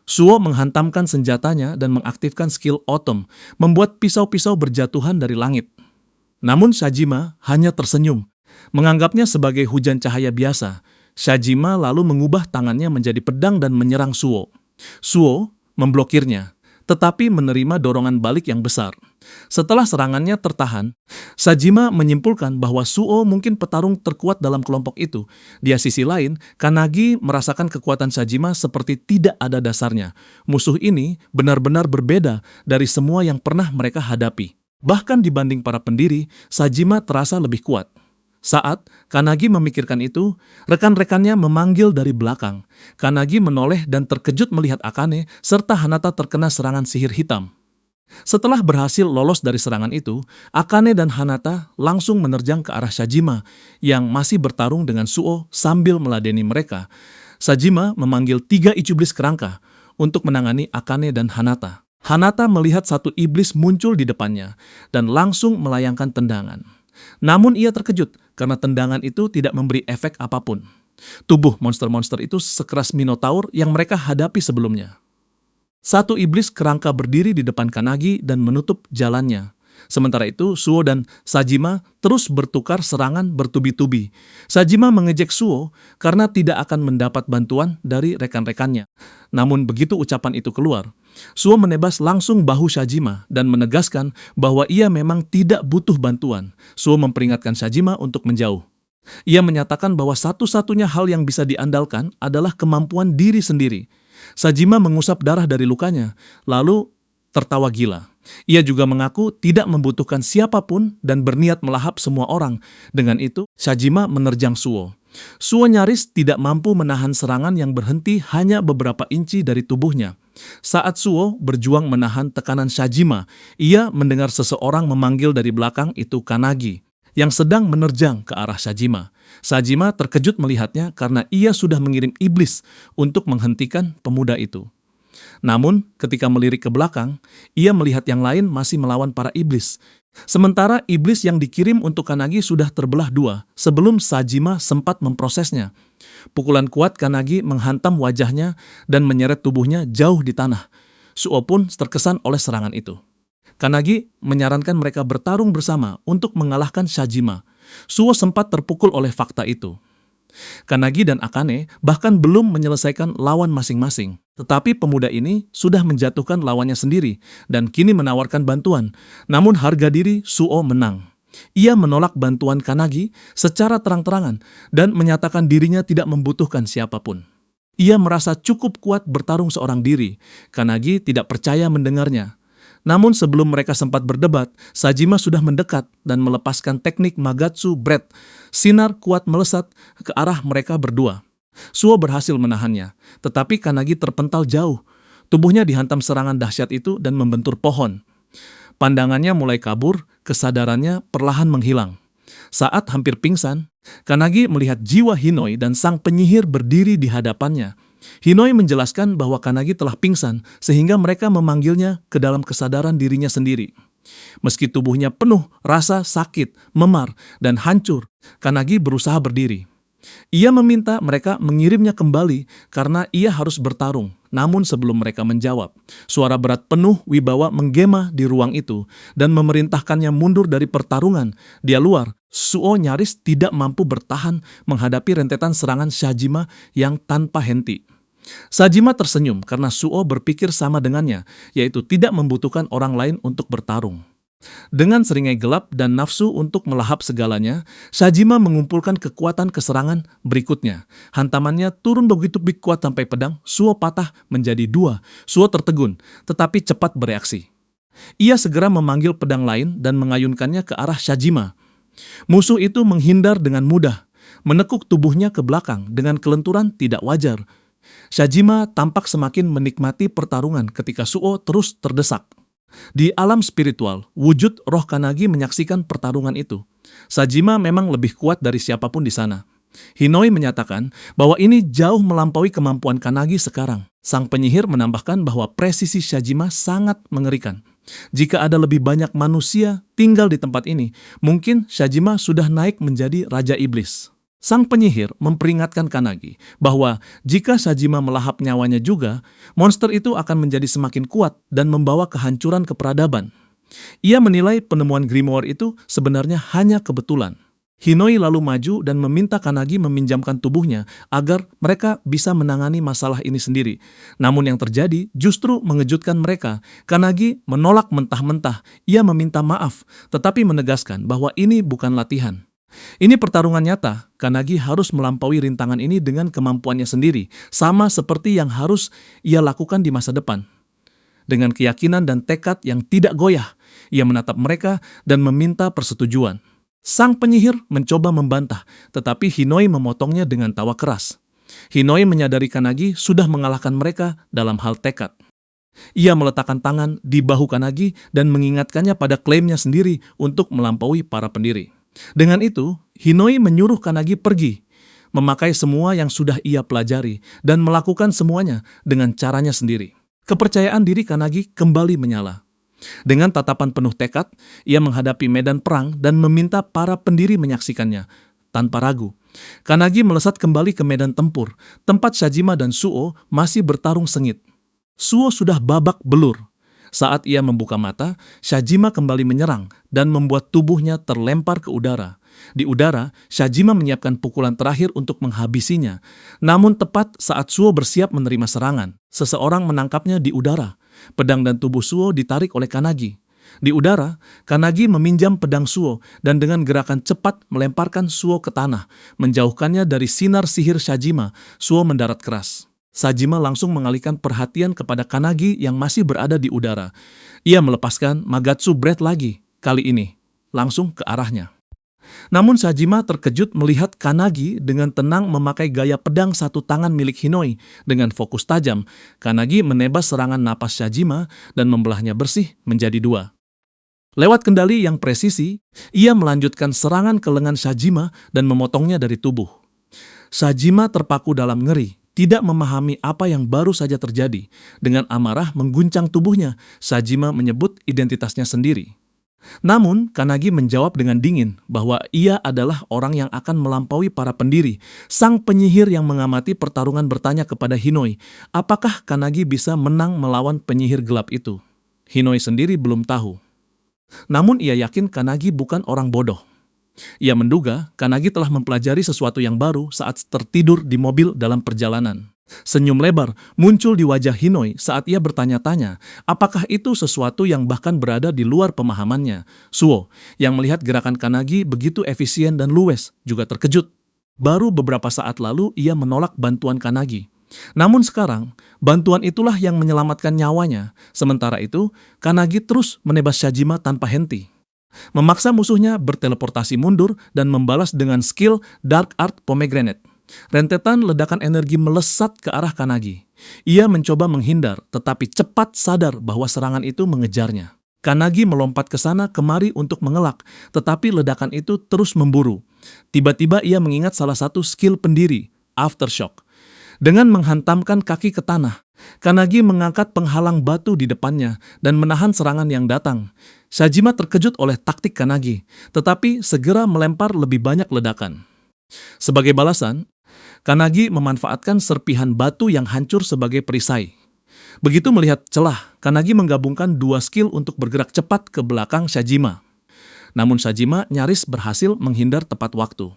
Speaker 1: Suo menghantamkan senjatanya dan mengaktifkan skill Autumn, membuat pisau-pisau berjatuhan dari langit. Namun Shajima hanya tersenyum, menganggapnya sebagai hujan cahaya biasa. Shajima lalu mengubah tangannya menjadi pedang dan menyerang Suo. Suo memblokirnya, tetapi menerima dorongan balik yang besar. Setelah serangannya tertahan, Shajima menyimpulkan bahwa Suo mungkin petarung terkuat dalam kelompok itu. Di sisi lain, Kanagi merasakan kekuatan Shajima seperti tidak ada dasarnya. Musuh ini benar-benar berbeda dari semua yang pernah mereka hadapi. Bahkan dibanding para pendiri, Shajima terasa lebih kuat. Saat Kanagi memikirkan itu, rekan-rekannya memanggil dari belakang. Kanagi menoleh dan terkejut melihat Akane serta Hanata terkena serangan sihir hitam. Setelah berhasil lolos dari serangan itu, Akane dan Hanata langsung menerjang ke arah Shajima yang masih bertarung dengan Suo sambil meladeni mereka. Shajima memanggil 3 iblis kerangka untuk menangani Akane dan Hanata. Hanata melihat satu iblis muncul di depannya dan langsung melayangkan tendangan. Namun ia terkejut karena tendangan itu tidak memberi efek apapun. Tubuh monster-monster itu sekeras Minotaur yang mereka hadapi sebelumnya. Satu iblis kerangka berdiri di depan Kanagi dan menutup jalannya. Sementara itu, Suo dan Shajima terus bertukar serangan bertubi-tubi. Shajima mengejek Suo karena tidak akan mendapat bantuan dari rekan-rekannya. Namun begitu ucapan itu keluar, Suo menebas langsung bahu Shajima dan menegaskan bahwa ia memang tidak butuh bantuan. Suo memperingatkan Shajima untuk menjauh. Ia menyatakan bahwa satu-satunya hal yang bisa diandalkan adalah kemampuan diri sendiri. Shajima mengusap darah dari lukanya, lalu tertawa gila. Ia juga mengaku tidak membutuhkan siapapun dan berniat melahap semua orang. Dengan itu, Shajima menerjang Suo. Suo nyaris tidak mampu menahan serangan yang berhenti hanya beberapa inci dari tubuhnya. Saat Suo berjuang menahan tekanan Shajima, ia mendengar seseorang memanggil dari belakang itu Kanagi. yang sedang menerjang ke arah Shajima. Shajima terkejut melihatnya karena ia sudah mengirim iblis untuk menghentikan pemuda itu. Namun, ketika melirik ke belakang, ia melihat yang lain masih melawan para iblis. Sementara iblis yang dikirim untuk Kanagi sudah terbelah dua sebelum Shajima sempat memprosesnya. Pukulan kuat Kanagi menghantam wajahnya dan menyeret tubuhnya jauh di tanah. Suo pun terkesan oleh serangan itu. Kanagi menyarankan mereka bertarung bersama untuk mengalahkan Shajima. Suo sempat terpukul oleh fakta itu. Kanagi dan Akane bahkan belum menyelesaikan lawan masing-masing. Tetapi pemuda ini sudah menjatuhkan lawannya sendiri dan kini menawarkan bantuan. Namun harga diri Suo menang. Ia menolak bantuan Kanagi secara terang-terangan dan menyatakan dirinya tidak membutuhkan siapapun. Ia merasa cukup kuat bertarung seorang diri. Kanagi tidak percaya mendengarnya. Namun sebelum mereka sempat berdebat, Shajima sudah mendekat dan melepaskan teknik Magatsu Breath. Sinar kuat melesat ke arah mereka berdua. Suo berhasil menahannya, tetapi Kanagi terpental jauh. Tubuhnya dihantam serangan dahsyat itu dan membentur pohon. Pandangannya mulai kabur, kesadarannya perlahan menghilang. Saat hampir pingsan, Kanagi melihat jiwa Hinoi dan sang penyihir berdiri di hadapannya. Hinoi menjelaskan bahwa Kanagi telah pingsan sehingga mereka memanggilnya ke dalam kesadaran dirinya sendiri. Meski tubuhnya penuh rasa sakit, memar, dan hancur, Kanagi berusaha berdiri. Ia meminta mereka mengirimnya kembali karena ia harus bertarung. Namun sebelum mereka menjawab, suara berat penuh wibawa menggema di ruang itu dan memerintahkannya mundur dari pertarungan. Dia luar, Suo nyaris tidak mampu bertahan menghadapi rentetan serangan Shajima yang tanpa henti. Shajima tersenyum karena Suo berpikir sama dengannya, yaitu tidak membutuhkan orang lain untuk bertarung. Dengan seringai gelap dan nafsu untuk melahap segalanya, Shajima mengumpulkan kekuatan keserangan berikutnya. Hantamannya turun begitu kuat sampai pedang Suo patah menjadi dua. Suo tertegun, tetapi cepat bereaksi. Ia segera memanggil pedang lain dan mengayunkannya ke arah Shajima. Musuh itu menghindar dengan mudah, menekuk tubuhnya ke belakang dengan kelenturan tidak wajar. Shajima tampak semakin menikmati pertarungan ketika Suo terus terdesak. Di alam spiritual, wujud roh Kanagi menyaksikan pertarungan itu. Shajima memang lebih kuat dari siapapun di sana. Hinoi menyatakan bahwa ini jauh melampaui kemampuan Kanagi sekarang. Sang penyihir menambahkan bahwa presisi Shajima sangat mengerikan. Jika ada lebih banyak manusia tinggal di tempat ini, mungkin Shajima sudah naik menjadi Raja Iblis. Sang penyihir memperingatkan Kanagi bahwa jika Shajima melahap nyawanya juga, monster itu akan menjadi semakin kuat dan membawa kehancuran ke peradaban. Ia menilai penemuan grimoire itu sebenarnya hanya kebetulan. Hinoi lalu maju dan meminta Kanagi meminjamkan tubuhnya agar mereka bisa menangani masalah ini sendiri. Namun yang terjadi justru mengejutkan mereka. Kanagi menolak mentah-mentah. Ia meminta maaf, tetapi menegaskan bahwa ini bukan latihan. Ini pertarungan nyata. Kanagi harus melampaui rintangan ini dengan kemampuannya sendiri, sama seperti yang harus ia lakukan di masa depan. Dengan keyakinan dan tekad yang tidak goyah, ia menatap mereka dan meminta persetujuan. Sang penyihir mencoba membantah, tetapi Hinoi memotongnya dengan tawa keras. Hinoi menyadari Kanagi sudah mengalahkan mereka dalam hal tekad. Ia meletakkan tangan di bahu Kanagi dan mengingatkannya pada klaimnya sendiri untuk melampaui para pendiri. Dengan itu, Hinoi menyuruh Kanagi pergi, memakai semua yang sudah ia pelajari, dan melakukan semuanya dengan caranya sendiri. Kepercayaan diri Kanagi kembali menyala. Dengan tatapan penuh tekad, ia menghadapi medan perang dan meminta para pendiri menyaksikannya. Tanpa ragu, Kanagi melesat kembali ke medan tempur, tempat Shajima dan Suo masih bertarung sengit. Suo sudah babak belur. Saat ia membuka mata, Shajima kembali menyerang dan membuat tubuhnya terlempar ke udara. Di udara, Shajima menyiapkan pukulan terakhir untuk menghabisinya. Namun tepat saat Suo bersiap menerima serangan, seseorang menangkapnya di udara. Pedang dan tubuh Suo ditarik oleh Kanagi. Di udara, Kanagi meminjam pedang Suo dan dengan gerakan cepat melemparkan Suo ke tanah, menjauhkannya dari sinar sihir Shajima. Suo mendarat keras. Shajima langsung mengalihkan perhatian kepada Kanagi yang masih berada di udara. Ia melepaskan Magatsu Breath lagi, kali ini langsung ke arahnya. Namun Shajima terkejut melihat Kanagi dengan tenang memakai gaya pedang satu tangan milik Hinoi. Dengan fokus tajam, Kanagi menebas serangan napas Shajima dan membelahnya bersih menjadi dua. Lewat kendali yang presisi, ia melanjutkan serangan ke lengan Shajima dan memotongnya dari tubuh. Shajima terpaku dalam ngeri, tidak memahami apa yang baru saja terjadi. Dengan amarah mengguncang tubuhnya, Shajima menyebut identitasnya sendiri. Namun, Kanagi menjawab dengan dingin bahwa ia adalah orang yang akan melampaui para pendiri. Sang penyihir yang mengamati pertarungan bertanya kepada Hinoi, apakah Kanagi bisa menang melawan penyihir gelap itu? Hinoi sendiri belum tahu. Namun ia yakin Kanagi bukan orang bodoh. Ia menduga Kanagi telah mempelajari sesuatu yang baru saat tertidur di mobil dalam perjalanan. Senyum lebar muncul di wajah Hinoi saat ia bertanya-tanya, apakah itu sesuatu yang bahkan berada di luar pemahamannya. Suo, yang melihat gerakan Kanagi begitu efisien dan luwes, juga terkejut. Baru beberapa saat lalu ia menolak bantuan Kanagi. Namun sekarang, bantuan itulah yang menyelamatkan nyawanya. Sementara itu, Kanagi terus menebas Shajima tanpa henti. Memaksa musuhnya berteleportasi mundur dan membalas dengan skill Dark Art Pomegranate. Rentetan ledakan energi melesat ke arah Kanagi. Ia mencoba menghindar, tetapi cepat sadar bahwa serangan itu mengejarnya. Kanagi melompat ke sana kemari untuk mengelak, tetapi ledakan itu terus memburu. Tiba-tiba ia mengingat salah satu skill pendiri, Aftershock. Dengan menghantamkan kaki ke tanah, Kanagi mengangkat penghalang batu di depannya dan menahan serangan yang datang. Shajima terkejut oleh taktik Kanagi, tetapi segera melempar lebih banyak ledakan. Sebagai balasan, Kanagi memanfaatkan serpihan batu yang hancur sebagai perisai. Begitu melihat celah, Kanagi menggabungkan dua skill untuk bergerak cepat ke belakang Shajima. Namun Shajima nyaris berhasil menghindar tepat waktu.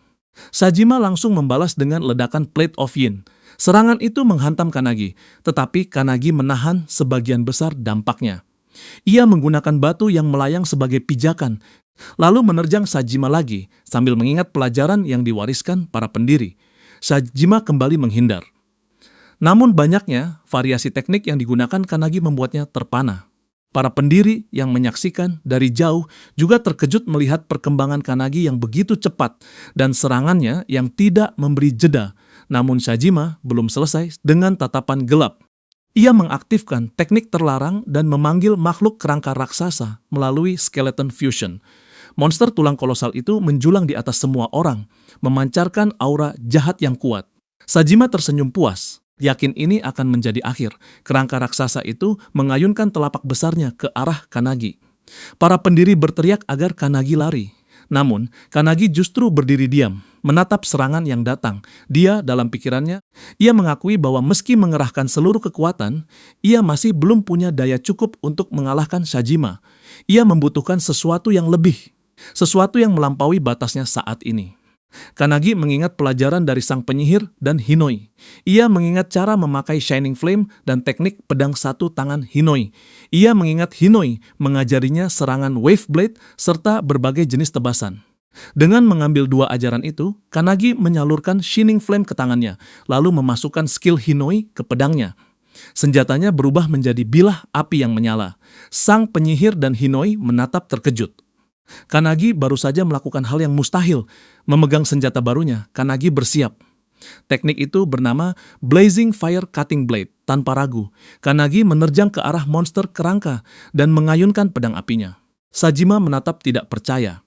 Speaker 1: Shajima langsung membalas dengan ledakan Plate of Yin. Serangan itu menghantam Kanagi, tetapi Kanagi menahan sebagian besar dampaknya. Ia menggunakan batu yang melayang sebagai pijakan, lalu menerjang Shajima lagi sambil mengingat pelajaran yang diwariskan para pendiri. Shajima kembali menghindar. Namun banyaknya variasi teknik yang digunakan Kanagi membuatnya terpana. Para pendiri yang menyaksikan dari jauh juga terkejut melihat perkembangan Kanagi yang begitu cepat dan serangannya yang tidak memberi jeda. Namun Shajima belum selesai dengan tatapan gelap. Ia mengaktifkan teknik terlarang dan memanggil makhluk kerangka raksasa melalui skeleton fusion. Monster tulang kolosal itu menjulang di atas semua orang, memancarkan aura jahat yang kuat. Shajima tersenyum puas. Yakin ini akan menjadi akhir. Kerangka raksasa itu mengayunkan telapak besarnya ke arah Kanagi. Para pendiri berteriak agar Kanagi lari. Namun, Kanagi justru berdiri diam, menatap serangan yang datang. Dia dalam pikirannya, ia mengakui bahwa meski mengerahkan seluruh kekuatan, ia masih belum punya daya cukup untuk mengalahkan Shajima. Ia membutuhkan sesuatu yang lebih, sesuatu yang melampaui batasnya saat ini. Kanagi mengingat pelajaran dari sang penyihir dan Hinoi. Ia mengingat cara memakai Shining Flame dan teknik pedang satu tangan Hinoi. Ia mengingat Hinoi mengajarinya serangan Wave Blade serta berbagai jenis tebasan. Dengan mengambil dua ajaran itu, Kanagi menyalurkan Shining Flame ke tangannya, lalu memasukkan skill Hinoi ke pedangnya. Senjatanya berubah menjadi bilah api yang menyala. Sang penyihir dan Hinoi menatap terkejut. Kanagi baru saja melakukan hal yang mustahil. Memegang senjata barunya, Kanagi bersiap. Teknik itu bernama Blazing Fire Cutting Blade. Tanpa ragu, Kanagi menerjang ke arah monster kerangka dan mengayunkan pedang apinya. Shajima menatap tidak percaya.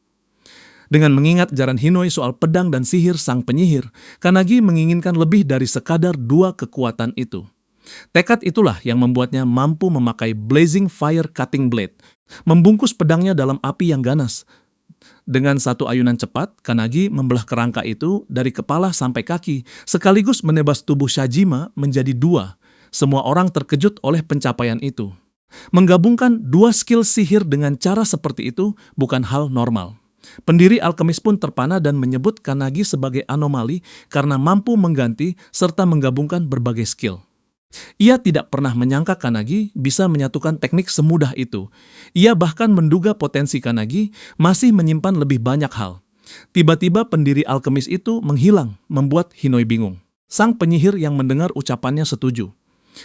Speaker 1: Dengan mengingat ajaran Hinoi soal pedang dan sihir sang penyihir, Kanagi menginginkan lebih dari sekadar dua kekuatan itu. Tekad itulah yang membuatnya mampu memakai Blazing Fire Cutting Blade, membungkus pedangnya dalam api yang ganas. Dengan satu ayunan cepat, Kanagi membelah kerangka itu dari kepala sampai kaki, sekaligus menebas tubuh Shajima menjadi dua. Semua orang terkejut oleh pencapaian itu. Menggabungkan dua skill sihir dengan cara seperti itu bukan hal normal. Pendiri alkemis pun terpana dan menyebut Kanagi sebagai anomali karena mampu mengganti serta menggabungkan berbagai skill. Ia tidak pernah menyangka Kanagi bisa menyatukan teknik semudah itu. Ia bahkan menduga potensi Kanagi masih menyimpan lebih banyak hal. Tiba-tiba pendiri alkemis itu menghilang, membuat Hinoi bingung. Sang penyihir yang mendengar ucapannya setuju.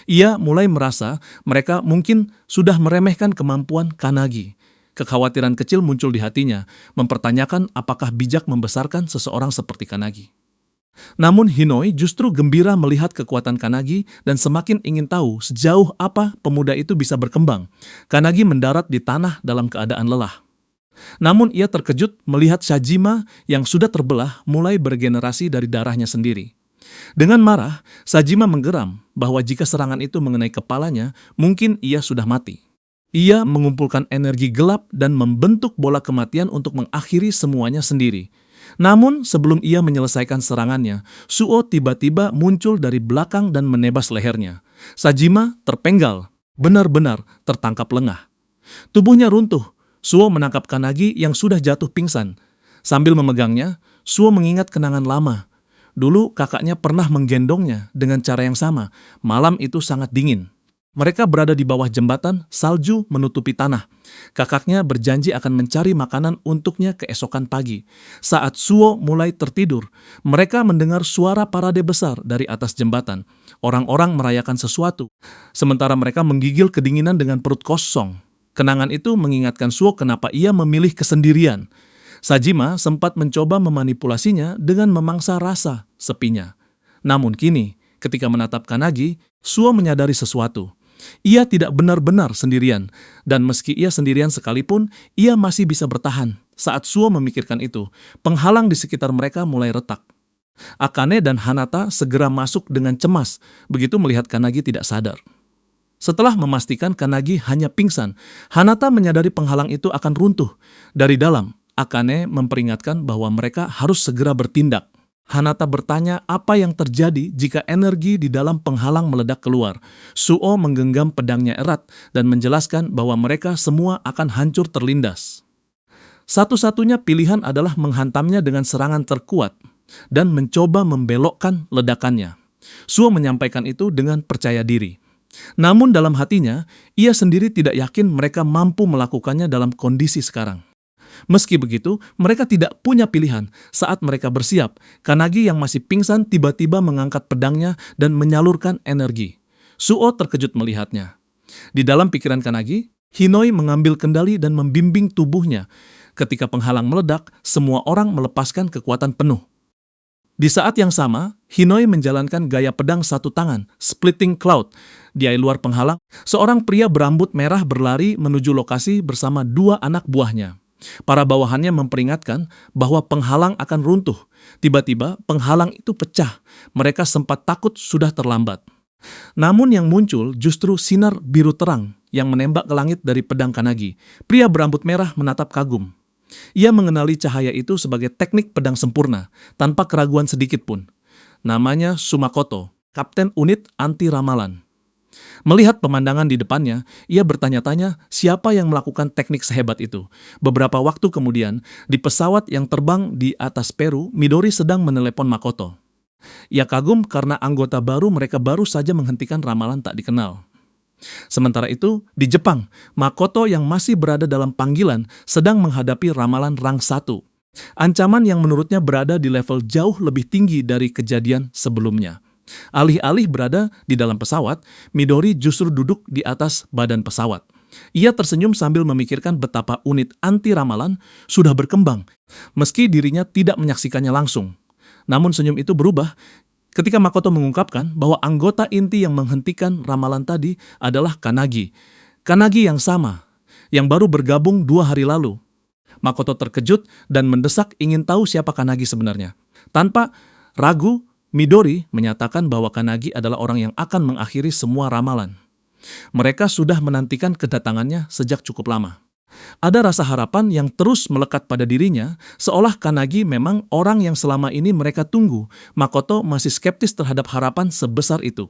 Speaker 1: Ia mulai merasa mereka mungkin sudah meremehkan kemampuan Kanagi. Kekhawatiran kecil muncul di hatinya, mempertanyakan apakah bijak membesarkan seseorang seperti Kanagi. Namun Hinoi justru gembira melihat kekuatan Kanagi dan semakin ingin tahu sejauh apa pemuda itu bisa berkembang. Kanagi mendarat di tanah dalam keadaan lelah. Namun ia terkejut melihat Shajima yang sudah terbelah mulai bergenerasi dari darahnya sendiri. Dengan marah, Shajima menggeram bahwa jika serangan itu mengenai kepalanya, mungkin ia sudah mati. Ia mengumpulkan energi gelap dan membentuk bola kematian untuk mengakhiri semuanya sendiri. Namun sebelum ia menyelesaikan serangannya, Suo tiba-tiba muncul dari belakang dan menebas lehernya. Shajima terpenggal, benar-benar tertangkap lengah. Tubuhnya runtuh. Suo menangkap Kanagi yang sudah jatuh pingsan. Sambil memegangnya, Suo mengingat kenangan lama. Dulu kakaknya pernah menggendongnya dengan cara yang sama. Malam itu sangat dingin. Mereka berada di bawah jembatan, salju menutupi tanah. Kakaknya berjanji akan mencari makanan untuknya keesokan pagi. Saat Suo mulai tertidur, mereka mendengar suara parade besar dari atas jembatan. Orang-orang merayakan sesuatu, sementara mereka menggigil kedinginan dengan perut kosong. Kenangan itu mengingatkan Suo kenapa ia memilih kesendirian. Shajima sempat mencoba memanipulasinya dengan memangsa rasa sepinya. Namun kini, ketika menatap Kanagi, Suo menyadari sesuatu. Ia tidak benar-benar sendirian, dan meski ia sendirian sekalipun, ia masih bisa bertahan. Saat Suo memikirkan itu, penghalang di sekitar mereka mulai retak. Akane dan Hanata segera masuk dengan cemas, begitu melihat Kanagi tidak sadar. Setelah memastikan Kanagi hanya pingsan, Hanata menyadari penghalang itu akan runtuh. Dari dalam, Akane memperingatkan bahwa mereka harus segera bertindak. Hanata bertanya apa yang terjadi jika energi di dalam penghalang meledak keluar. Suo menggenggam pedangnya erat dan menjelaskan bahwa mereka semua akan hancur terlindas. Satu-satunya pilihan adalah menghantamnya dengan serangan terkuat dan mencoba membelokkan ledakannya. Suo menyampaikan itu dengan percaya diri. Namun dalam hatinya, ia sendiri tidak yakin mereka mampu melakukannya dalam kondisi sekarang. Meski begitu, mereka tidak punya pilihan. Saat mereka bersiap, Kanagi yang masih pingsan tiba-tiba mengangkat pedangnya dan menyalurkan energi. Suo terkejut melihatnya. Di dalam pikiran Kanagi, Hinoi mengambil kendali dan membimbing tubuhnya. Ketika penghalang meledak, semua orang melepaskan kekuatan penuh. Di saat yang sama, Hinoi menjalankan gaya pedang satu tangan, Splitting Cloud. Di luar penghalang, seorang pria berambut merah berlari menuju lokasi bersama dua anak buahnya. Para bawahannya memperingatkan bahwa penghalang akan runtuh. Tiba-tiba penghalang itu pecah. Mereka sempat takut sudah terlambat. Namun yang muncul justru sinar biru terang yang menembak ke langit dari pedang Kanagi. Pria berambut merah menatap kagum. Ia mengenali cahaya itu sebagai teknik pedang sempurna, tanpa keraguan sedikit pun. Namanya Sumakoto, Kapten Unit Anti Ramalan. Melihat pemandangan di depannya, ia bertanya-tanya siapa yang melakukan teknik sehebat itu. Beberapa waktu kemudian, di pesawat yang terbang di atas Peru, Midori sedang menelepon Makoto. Ia kagum karena anggota baru mereka baru saja menghentikan ramalan tak dikenal. Sementara itu, di Jepang, Makoto yang masih berada dalam panggilan sedang menghadapi ramalan rang 1. Ancaman yang menurutnya berada di level jauh lebih tinggi dari kejadian sebelumnya. Alih-alih berada di dalam pesawat, Midori justru duduk di atas badan pesawat. Ia tersenyum sambil memikirkan betapa unit anti ramalan sudah berkembang, meski dirinya tidak menyaksikannya langsung. Namun senyum itu berubah ketika Makoto mengungkapkan bahwa anggota inti yang menghentikan ramalan tadi adalah Kanagi. Kanagi yang sama, yang baru bergabung 2 hari lalu. Makoto terkejut dan mendesak ingin tahu siapa Kanagi sebenarnya. Tanpa ragu, Midori menyatakan bahwa Kanagi adalah orang yang akan mengakhiri semua ramalan. Mereka sudah menantikan kedatangannya sejak cukup lama. Ada rasa harapan yang terus melekat pada dirinya, seolah Kanagi memang orang yang selama ini mereka tunggu. Makoto masih skeptis terhadap harapan sebesar itu.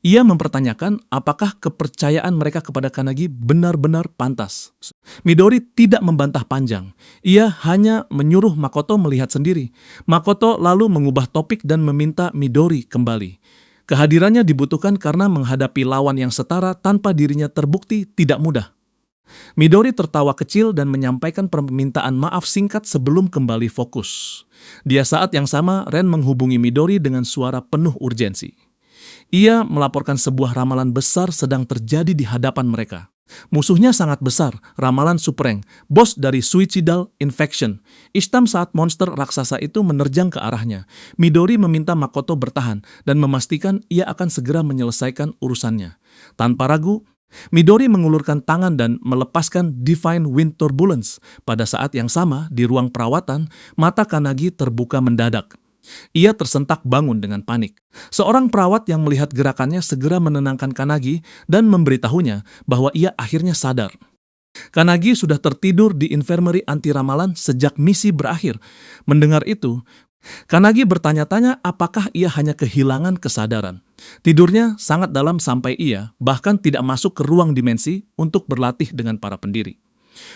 Speaker 1: Ia mempertanyakan apakah kepercayaan mereka kepada Kanagi benar-benar pantas. Midori tidak membantah panjang. Ia hanya menyuruh Makoto melihat sendiri. Makoto lalu mengubah topik dan meminta Midori kembali. Kehadirannya dibutuhkan karena menghadapi lawan yang setara tanpa dirinya terbukti tidak mudah. Midori tertawa kecil dan menyampaikan permintaan maaf singkat sebelum kembali fokus. Di saat yang sama, Ren menghubungi Midori dengan suara penuh urgensi. Ia melaporkan sebuah ramalan besar sedang terjadi di hadapan mereka. Musuhnya sangat besar, ramalan Supreng, bos dari Suicidal Infection. Ishtam saat monster raksasa itu menerjang ke arahnya. Midori meminta Makoto bertahan dan memastikan ia akan segera menyelesaikan urusannya. Tanpa ragu, Midori mengulurkan tangan dan melepaskan Divine Wind Turbulence. Pada saat yang sama, di ruang perawatan, mata Kanagi terbuka mendadak. Ia tersentak bangun dengan panik. Seorang perawat yang melihat gerakannya segera menenangkan Kanagi dan memberitahunya bahwa ia akhirnya sadar. Kanagi sudah tertidur di infirmary anti ramalan sejak misi berakhir. Mendengar itu, Kanagi bertanya-tanya apakah ia hanya kehilangan kesadaran. Tidurnya sangat dalam sampai ia bahkan tidak masuk ke ruang dimensi untuk berlatih dengan para pendiri.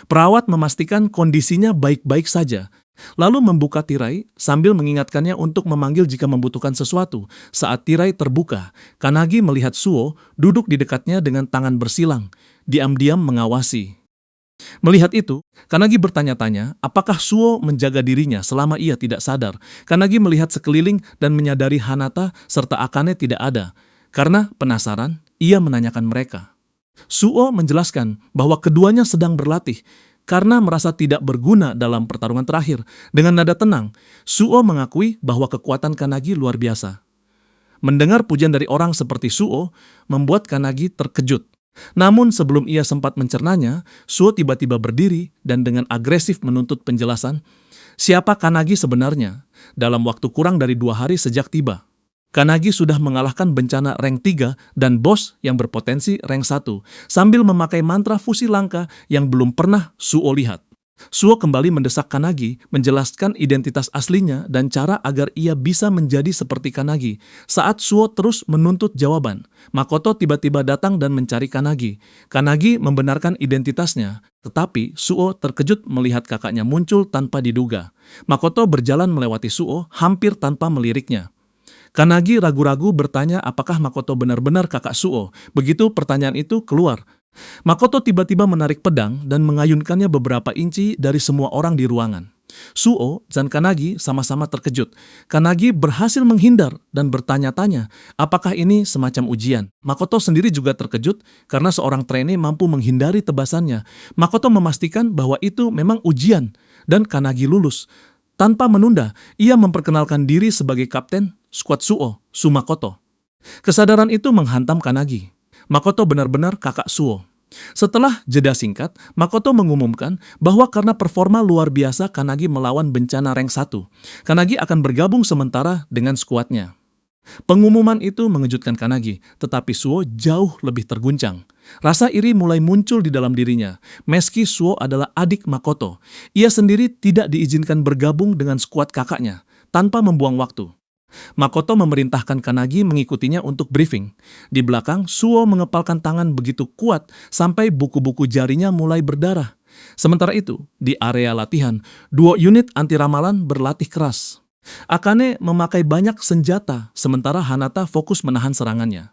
Speaker 1: Perawat memastikan kondisinya baik-baik saja, lalu membuka tirai sambil mengingatkannya untuk memanggil jika membutuhkan sesuatu. Saat tirai terbuka, Kanagi melihat Suo duduk di dekatnya dengan tangan bersilang, diam-diam mengawasi. Melihat itu, Kanagi bertanya-tanya apakah Suo menjaga dirinya selama ia tidak sadar. Kanagi melihat sekeliling dan menyadari Hanata serta Akane tidak ada. Karena penasaran, ia menanyakan mereka. Suo menjelaskan bahwa keduanya sedang berlatih karena merasa tidak berguna dalam pertarungan terakhir. Dengan nada tenang, Suo mengakui bahwa kekuatan Kanagi luar biasa. Mendengar pujian dari orang seperti Suo membuat Kanagi terkejut. Namun sebelum ia sempat mencernanya, Suo tiba-tiba berdiri dan dengan agresif menuntut penjelasan siapa Kanagi sebenarnya dalam waktu kurang dari 2 hari sejak tiba. Kanagi sudah mengalahkan bencana rank 3 dan bos yang berpotensi rank 1 sambil memakai mantra fusi langka yang belum pernah Suo lihat. Suo kembali mendesak Kanagi menjelaskan identitas aslinya dan cara agar ia bisa menjadi seperti Kanagi. Saat Suo terus menuntut jawaban, Makoto tiba-tiba datang dan mencari Kanagi. Kanagi membenarkan identitasnya, tetapi Suo terkejut melihat kakaknya muncul tanpa diduga. Makoto berjalan melewati Suo hampir tanpa meliriknya. Kanagi ragu-ragu bertanya apakah Makoto benar-benar kakak Suo. Begitu pertanyaan itu keluar, Makoto tiba-tiba menarik pedang dan mengayunkannya beberapa inci dari semua orang di ruangan. Suo dan Kanagi sama-sama terkejut. Kanagi berhasil menghindar dan bertanya-tanya apakah ini semacam ujian. Makoto sendiri juga terkejut karena seorang trainee mampu menghindari tebasannya. Makoto memastikan bahwa itu memang ujian dan Kanagi lulus. Tanpa menunda, ia memperkenalkan diri sebagai kapten skuad Suo, Sumakoto. Kesadaran itu menghantam Kanagi. Makoto benar-benar kakak Suo. Setelah jeda singkat, Makoto mengumumkan bahwa karena performa luar biasa Kanagi melawan bencana rank 1, Kanagi akan bergabung sementara dengan skuadnya. Pengumuman itu mengejutkan Kanagi, tetapi Suo jauh lebih terguncang. Rasa iri mulai muncul di dalam dirinya. Meski Suo adalah adik Makoto, ia sendiri tidak diizinkan bergabung dengan skuad kakaknya tanpa membuang waktu. Makoto memerintahkan Kanagi mengikutinya untuk briefing. Di belakang, Suo mengepalkan tangan begitu kuat sampai buku-buku jarinya mulai berdarah. Sementara itu, di area latihan, 2 unit anti ramalan berlatih keras. Akane memakai banyak senjata, sementara Hanata fokus menahan serangannya.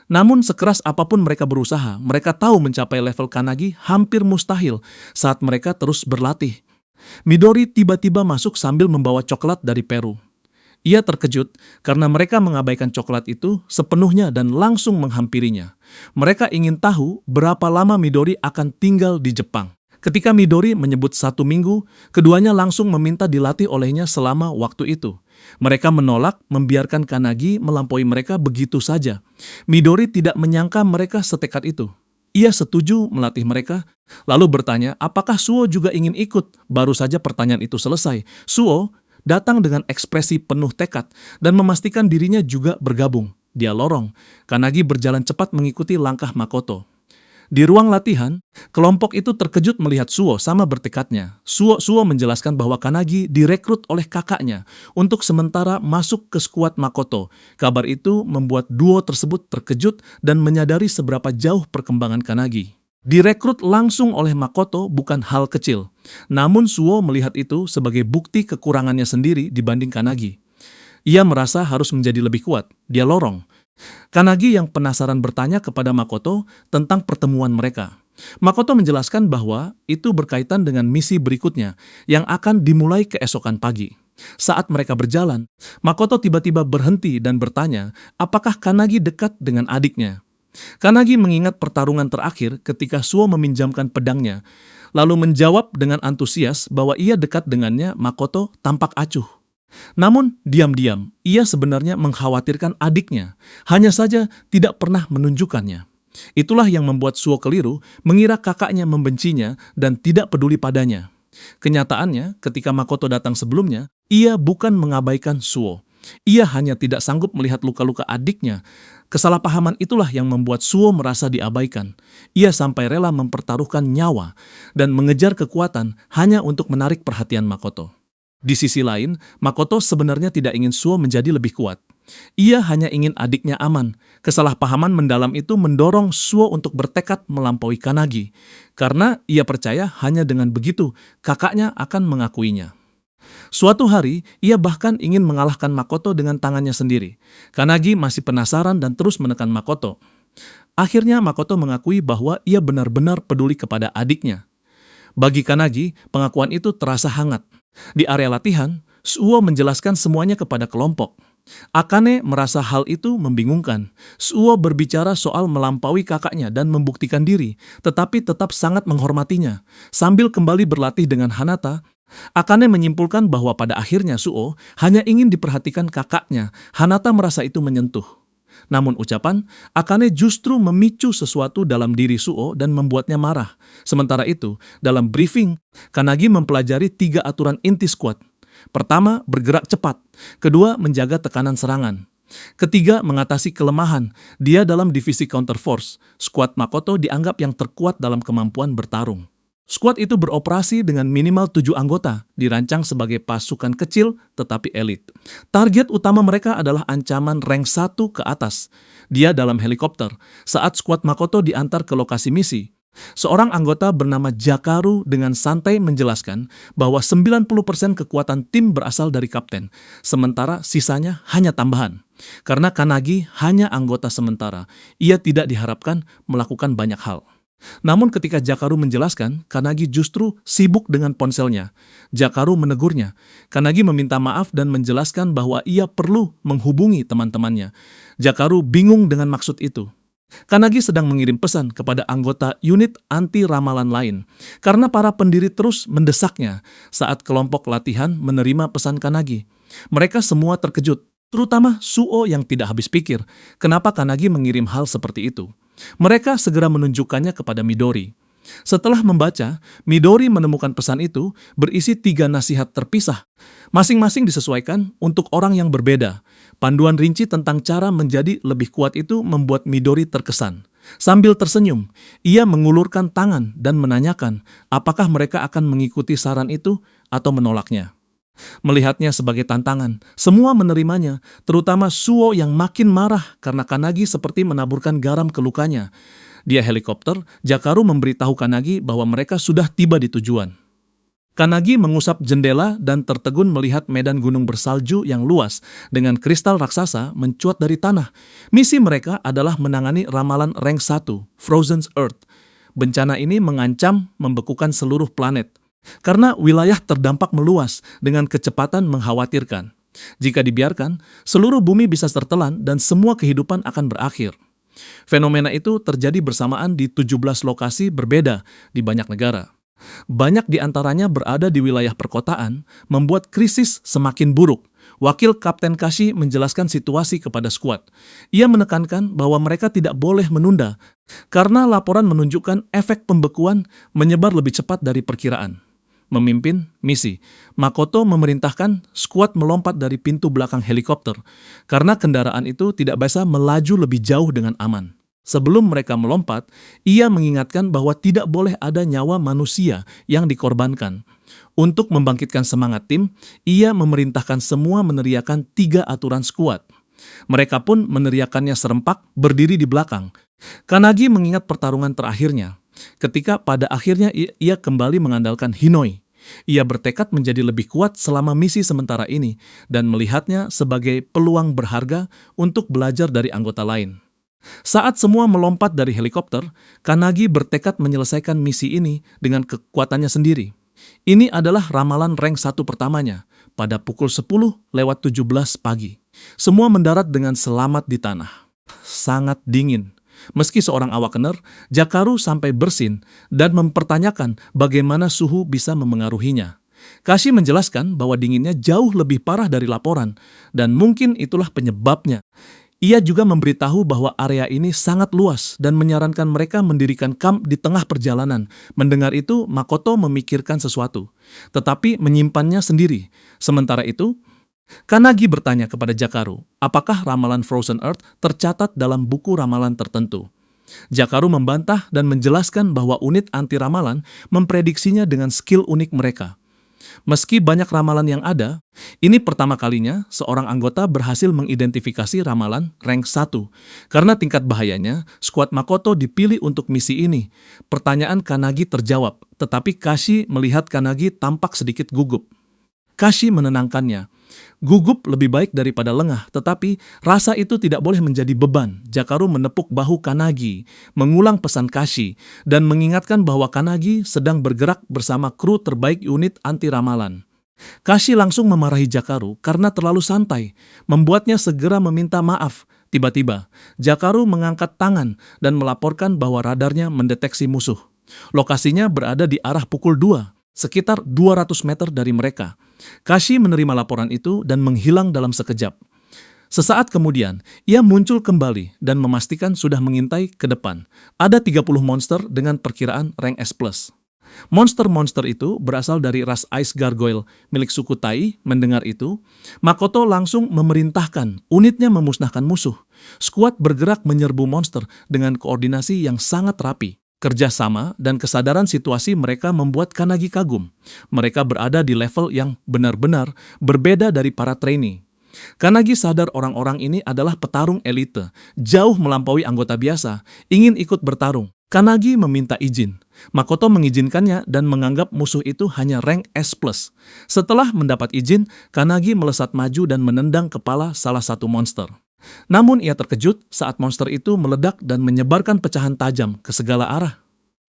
Speaker 1: Namun sekeras apapun mereka berusaha, mereka tahu mencapai level Kanagi hampir mustahil saat mereka terus berlatih. Midori tiba-tiba masuk sambil membawa coklat dari Peru. Ia terkejut karena mereka mengabaikan coklat itu sepenuhnya dan langsung menghampirinya. Mereka ingin tahu berapa lama Midori akan tinggal di Jepang. Ketika Midori menyebut 1 minggu, keduanya langsung meminta dilatih olehnya selama waktu itu. Mereka menolak membiarkan Kanagi melampaui mereka begitu saja. Midori tidak menyangka mereka setekad itu. Ia setuju melatih mereka, lalu bertanya apakah Suo juga ingin ikut. Baru saja pertanyaan itu selesai, Suo datang dengan ekspresi penuh tekad dan memastikan dirinya juga bergabung. Dia lorong. Kanagi berjalan cepat mengikuti langkah Makoto. Di ruang latihan, kelompok itu terkejut melihat Suo sama bertekadnya. Suo menjelaskan bahwa Kanagi direkrut oleh kakaknya untuk sementara masuk ke skuad Makoto. Kabar itu membuat duo tersebut terkejut dan menyadari seberapa jauh perkembangan Kanagi. Direkrut langsung oleh Makoto bukan hal kecil. Namun Suo melihat itu sebagai bukti kekurangannya sendiri dibanding Kanagi. Ia merasa harus menjadi lebih kuat. Dia lorong. Kanagi yang penasaran bertanya kepada Makoto tentang pertemuan mereka. Makoto menjelaskan bahwa itu berkaitan dengan misi berikutnya yang akan dimulai keesokan pagi. Saat mereka berjalan, Makoto tiba-tiba berhenti dan bertanya apakah Kanagi dekat dengan adiknya. Kanagi mengingat pertarungan terakhir ketika Suo meminjamkan pedangnya, lalu menjawab dengan antusias bahwa ia dekat dengannya. Makoto tampak acuh. Namun, diam-diam, ia sebenarnya mengkhawatirkan adiknya, hanya saja tidak pernah menunjukkannya. Itulah yang membuat Suo keliru mengira kakaknya membencinya dan tidak peduli padanya. Kenyataannya, ketika Makoto datang sebelumnya, ia bukan mengabaikan Suo. Ia hanya tidak sanggup melihat luka-luka adiknya. Kesalahpahaman itulah yang membuat Suo merasa diabaikan. Ia sampai rela mempertaruhkan nyawa dan mengejar kekuatan hanya untuk menarik perhatian Makoto. Di sisi lain, Makoto sebenarnya tidak ingin Suo menjadi lebih kuat. Ia hanya ingin adiknya aman. Kesalahpahaman mendalam itu mendorong Suo untuk bertekad melampaui Kanagi, karena ia percaya hanya dengan begitu kakaknya akan mengakuinya. Suatu hari, ia bahkan ingin mengalahkan Makoto dengan tangannya sendiri. Kanagi masih penasaran dan terus menekan Makoto. Akhirnya Makoto mengakui bahwa ia benar-benar peduli kepada adiknya. Bagi Kanagi, pengakuan itu terasa hangat. Di area latihan, Suo menjelaskan semuanya kepada kelompok. Akane merasa hal itu membingungkan. Suo berbicara soal melampaui kakaknya dan membuktikan diri, tetapi tetap sangat menghormatinya. Sambil kembali berlatih dengan Hanata, Akane menyimpulkan bahwa pada akhirnya Suo hanya ingin diperhatikan kakaknya. Hanata merasa itu menyentuh. Namun ucapan Akane justru memicu sesuatu dalam diri Suo dan membuatnya marah. Sementara itu, dalam briefing, Kanagi mempelajari 3 aturan inti squad. Pertama, bergerak cepat. Kedua, menjaga tekanan serangan. Ketiga, mengatasi kelemahan. Dia dalam divisi counter force. Skuad Makoto dianggap yang terkuat dalam kemampuan bertarung. Skuad itu beroperasi dengan minimal 7 anggota, dirancang sebagai pasukan kecil tetapi elit. Target utama mereka adalah ancaman rank 1 ke atas. Dia dalam helikopter saat skuad Makoto diantar ke lokasi misi. Seorang anggota bernama Jakaru dengan santai menjelaskan bahwa 90% kekuatan tim berasal dari kapten, sementara sisanya hanya tambahan. Karena Kanagi hanya anggota sementara, ia tidak diharapkan melakukan banyak hal. Namun ketika Jakaru menjelaskan, Kanagi justru sibuk dengan ponselnya. Jakaru menegurnya. Kanagi meminta maaf dan menjelaskan bahwa ia perlu menghubungi teman-temannya. Jakaru bingung dengan maksud itu. Kanagi sedang mengirim pesan kepada anggota unit anti ramalan lain, karena para pendiri terus mendesaknya saat kelompok latihan menerima pesan Kanagi. Mereka semua terkejut, terutama Suo yang tidak habis pikir kenapa Kanagi mengirim hal seperti itu. Mereka segera menunjukkannya kepada Midori. Setelah membaca, Midori menemukan pesan itu berisi 3 nasihat terpisah. Masing-masing disesuaikan untuk orang yang berbeda. Panduan rinci tentang cara menjadi lebih kuat itu membuat Midori terkesan. Sambil tersenyum, ia mengulurkan tangan dan menanyakan apakah mereka akan mengikuti saran itu atau menolaknya. Melihatnya sebagai tantangan, semua menerimanya, terutama Suo yang makin marah karena Kanagi seperti menaburkan garam ke lukanya. Di helikopter, Jakaru memberitahu Kanagi bahwa mereka sudah tiba di tujuan. Kanagi mengusap jendela dan tertegun melihat medan gunung bersalju yang luas dengan kristal raksasa mencuat dari tanah. Misi mereka adalah menangani ramalan rank 1, Frozen Earth. Bencana ini mengancam membekukan seluruh planet, karena wilayah terdampak meluas dengan kecepatan mengkhawatirkan. Jika dibiarkan, seluruh bumi bisa tertelan dan semua kehidupan akan berakhir. Fenomena itu terjadi bersamaan di 17 lokasi berbeda di banyak negara. Banyak di antaranya berada di wilayah perkotaan, membuat krisis semakin buruk. Wakil Kapten Kashi menjelaskan situasi kepada skuad. Ia menekankan bahwa mereka tidak boleh menunda, karena laporan menunjukkan efek pembekuan menyebar lebih cepat dari perkiraan. Memimpin misi, Makoto memerintahkan skuad melompat dari pintu belakang helikopter, karena kendaraan itu tidak bisa melaju lebih jauh dengan aman. Sebelum mereka melompat, ia mengingatkan bahwa tidak boleh ada nyawa manusia yang dikorbankan. Untuk membangkitkan semangat tim, ia memerintahkan semua meneriakan 3 aturan skuad. Mereka pun meneriakannya serempak berdiri di belakang. Kanagi mengingat pertarungan terakhirnya, ketika pada akhirnya ia kembali mengandalkan Hinoi. Ia bertekad menjadi lebih kuat selama misi sementara ini dan melihatnya sebagai peluang berharga untuk belajar dari anggota lain. Saat semua melompat dari helikopter, Kanagi bertekad menyelesaikan misi ini dengan kekuatannya sendiri. Ini adalah ramalan rank 1 pertamanya, pada pukul 10:17 pagi. Semua mendarat dengan selamat di tanah. Sangat dingin. Meski seorang awakener, Jakaru sampai bersin dan mempertanyakan bagaimana suhu bisa memengaruhinya. Kashi menjelaskan bahwa dinginnya jauh lebih parah dari laporan, dan mungkin itulah penyebabnya. Ia juga memberitahu bahwa area ini sangat luas dan menyarankan mereka mendirikan kamp di tengah perjalanan. Mendengar itu, Makoto memikirkan sesuatu, tetapi menyimpannya sendiri. Sementara itu, Kanagi bertanya kepada Jakaru, apakah ramalan Frozen Earth tercatat dalam buku ramalan tertentu. Jakaru membantah dan menjelaskan bahwa unit anti ramalan memprediksinya dengan skill unik mereka. Meski banyak ramalan yang ada, ini pertama kalinya seorang anggota berhasil mengidentifikasi ramalan rank 1. Karena tingkat bahayanya, skuad Makoto dipilih untuk misi ini. Pertanyaan Kanagi terjawab, tetapi Kashi melihat Kanagi tampak sedikit gugup. Kashi menenangkannya. Gugup lebih baik daripada lengah, tetapi rasa itu tidak boleh menjadi beban. Jakaru menepuk bahu Kanagi, mengulang pesan Kashi, dan mengingatkan bahwa Kanagi sedang bergerak bersama kru terbaik unit anti ramalan. Kashi langsung memarahi Jakaru karena terlalu santai, membuatnya segera meminta maaf. Tiba-tiba, Jakaru mengangkat tangan dan melaporkan bahwa radarnya mendeteksi musuh. Lokasinya berada di arah pukul 2, sekitar 200 meter dari mereka. Kashi menerima laporan itu dan menghilang dalam sekejap. Sesaat kemudian, ia muncul kembali dan memastikan sudah mengintai ke depan. Ada 30 monster dengan perkiraan rank S+. Monster-monster itu berasal dari ras Ice Gargoyle milik suku Tai. Mendengar itu, Makoto langsung memerintahkan unitnya memusnahkan musuh. Skuad bergerak menyerbu monster dengan koordinasi yang sangat rapi. Kerjasama dan kesadaran situasi mereka membuat Kanagi kagum. Mereka berada di level yang benar-benar berbeda dari para trainee. Kanagi sadar orang-orang ini adalah petarung elite, jauh melampaui anggota biasa, ingin ikut bertarung. Kanagi meminta izin. Makoto mengizinkannya dan menganggap musuh itu hanya rank S+. Setelah mendapat izin, Kanagi melesat maju dan menendang kepala salah satu monster. Namun ia terkejut saat monster itu meledak dan menyebarkan pecahan tajam ke segala arah.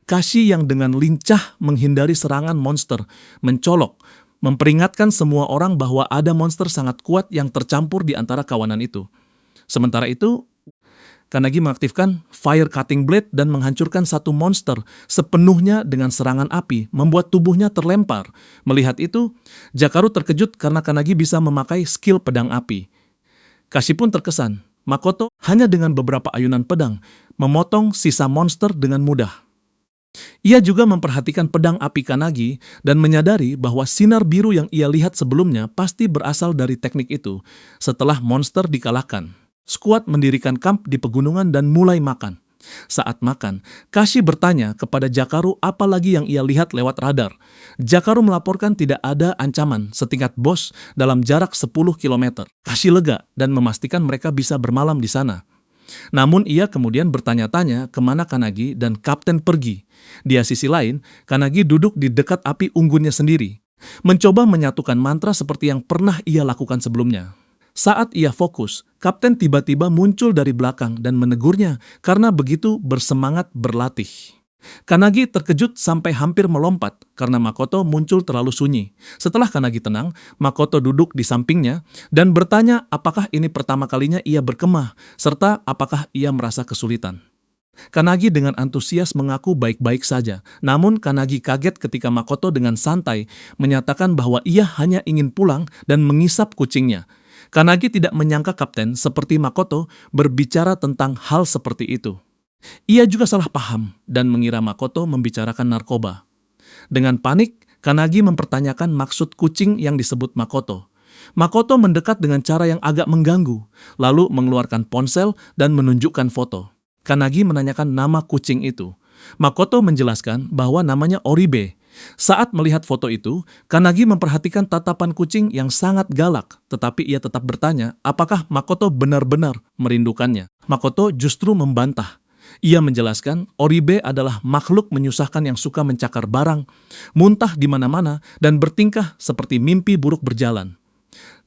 Speaker 1: Kashi yang dengan lincah menghindari serangan monster, mencolok, memperingatkan semua orang bahwa ada monster sangat kuat yang tercampur di antara kawanan itu. Sementara itu, Kanagi mengaktifkan Fire Cutting Blade dan menghancurkan satu monster sepenuhnya dengan serangan api, membuat tubuhnya terlempar. Melihat itu, Jakaru terkejut karena Kanagi bisa memakai skill pedang api. Kashi pun terkesan. Makoto hanya dengan beberapa ayunan pedang memotong sisa monster dengan mudah. Ia juga memperhatikan pedang api Kanagi dan menyadari bahwa sinar biru yang ia lihat sebelumnya pasti berasal dari teknik itu. Setelah monster dikalahkan, skuad mendirikan kamp di pegunungan dan mulai makan. Saat makan, Kashi bertanya kepada Jakaru apa lagi yang ia lihat lewat radar. Jakaru melaporkan tidak ada ancaman setingkat bos dalam jarak 10 km. Kashi lega dan memastikan mereka bisa bermalam di sana. Namun ia kemudian bertanya-tanya kemana Kanagi dan Kapten pergi. Di sisi lain, Kanagi duduk di dekat api unggunnya sendiri, mencoba menyatukan mantra seperti yang pernah ia lakukan sebelumnya. Saat ia fokus, Kapten tiba-tiba muncul dari belakang dan menegurnya karena begitu bersemangat berlatih. Kanagi terkejut sampai hampir melompat karena Makoto muncul terlalu sunyi. Setelah Kanagi tenang, Makoto duduk di sampingnya dan bertanya apakah ini pertama kalinya ia berkemah, serta apakah ia merasa kesulitan. Kanagi dengan antusias mengaku baik-baik saja, namun Kanagi kaget ketika Makoto dengan santai menyatakan bahwa ia hanya ingin pulang dan mengisap kucingnya. Kanagi tidak menyangka Kapten seperti Makoto berbicara tentang hal seperti itu. Ia juga salah paham dan mengira Makoto membicarakan narkoba. Dengan panik, Kanagi mempertanyakan maksud kucing yang disebut Makoto. Makoto mendekat dengan cara yang agak mengganggu, lalu mengeluarkan ponsel dan menunjukkan foto. Kanagi menanyakan nama kucing itu. Makoto menjelaskan bahwa namanya Oribe. Saat melihat foto itu, Kanagi memperhatikan tatapan kucing yang sangat galak, tetapi ia tetap bertanya apakah Makoto benar-benar merindukannya. Makoto justru membantah. Ia menjelaskan Oribe adalah makhluk menyusahkan yang suka mencakar barang, muntah di mana-mana, dan bertingkah seperti mimpi buruk berjalan.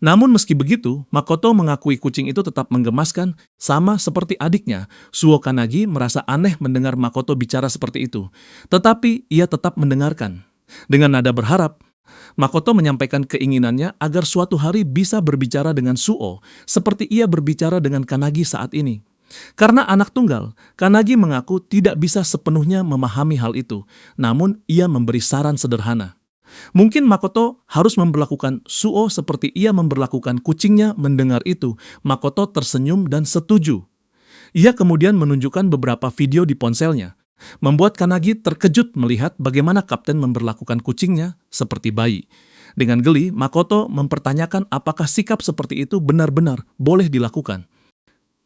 Speaker 1: Namun meski begitu, Makoto mengakui kucing itu tetap menggemaskan, sama seperti adiknya. Suo Kanagi merasa aneh mendengar Makoto bicara seperti itu, tetapi ia tetap mendengarkan. Dengan nada berharap, Makoto menyampaikan keinginannya agar suatu hari bisa berbicara dengan Suo, seperti ia berbicara dengan Kanagi saat ini. Karena anak tunggal, Kanagi mengaku tidak bisa sepenuhnya memahami hal itu, namun ia memberi saran sederhana. Mungkin Makoto harus memperlakukan Suo seperti ia memperlakukan kucingnya. Mendengar itu, Makoto tersenyum dan setuju. Ia kemudian menunjukkan beberapa video di ponselnya, membuat Kanagi terkejut melihat bagaimana kapten memperlakukan kucingnya seperti bayi. Dengan geli, Makoto mempertanyakan apakah sikap seperti itu benar-benar boleh dilakukan.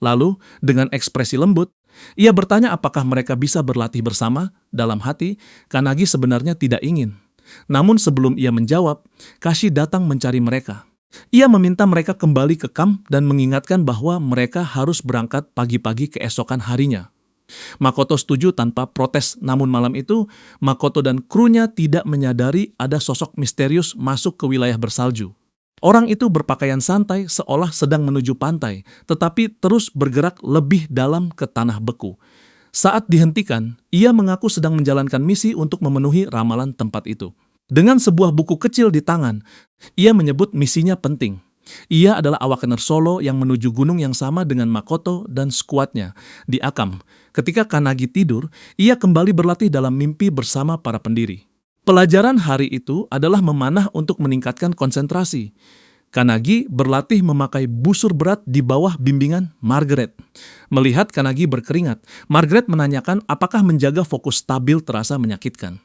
Speaker 1: Lalu, dengan ekspresi lembut, ia bertanya apakah mereka bisa berlatih bersama. Dalam hati, Kanagi sebenarnya tidak ingin. Namun sebelum ia menjawab, Kashi datang mencari mereka. Ia meminta mereka kembali ke kamp dan mengingatkan bahwa mereka harus berangkat pagi-pagi keesokan harinya. Makoto setuju tanpa protes, namun malam itu, Makoto dan krunya tidak menyadari ada sosok misterius masuk ke wilayah bersalju. Orang itu berpakaian santai seolah sedang menuju pantai, tetapi terus bergerak lebih dalam ke tanah beku. Saat dihentikan, ia mengaku sedang menjalankan misi untuk memenuhi ramalan tempat itu. Dengan sebuah buku kecil di tangan, ia menyebut misinya penting. Ia adalah awakener solo yang menuju gunung yang sama dengan Makoto dan skuadnya di Akam. Ketika Kanagi tidur, ia kembali berlatih dalam mimpi bersama para pendiri. Pelajaran hari itu adalah memanah untuk meningkatkan konsentrasi. Kanagi berlatih memakai busur berat di bawah bimbingan Margaret. Melihat Kanagi berkeringat, Margaret menanyakan apakah menjaga fokus stabil terasa menyakitkan.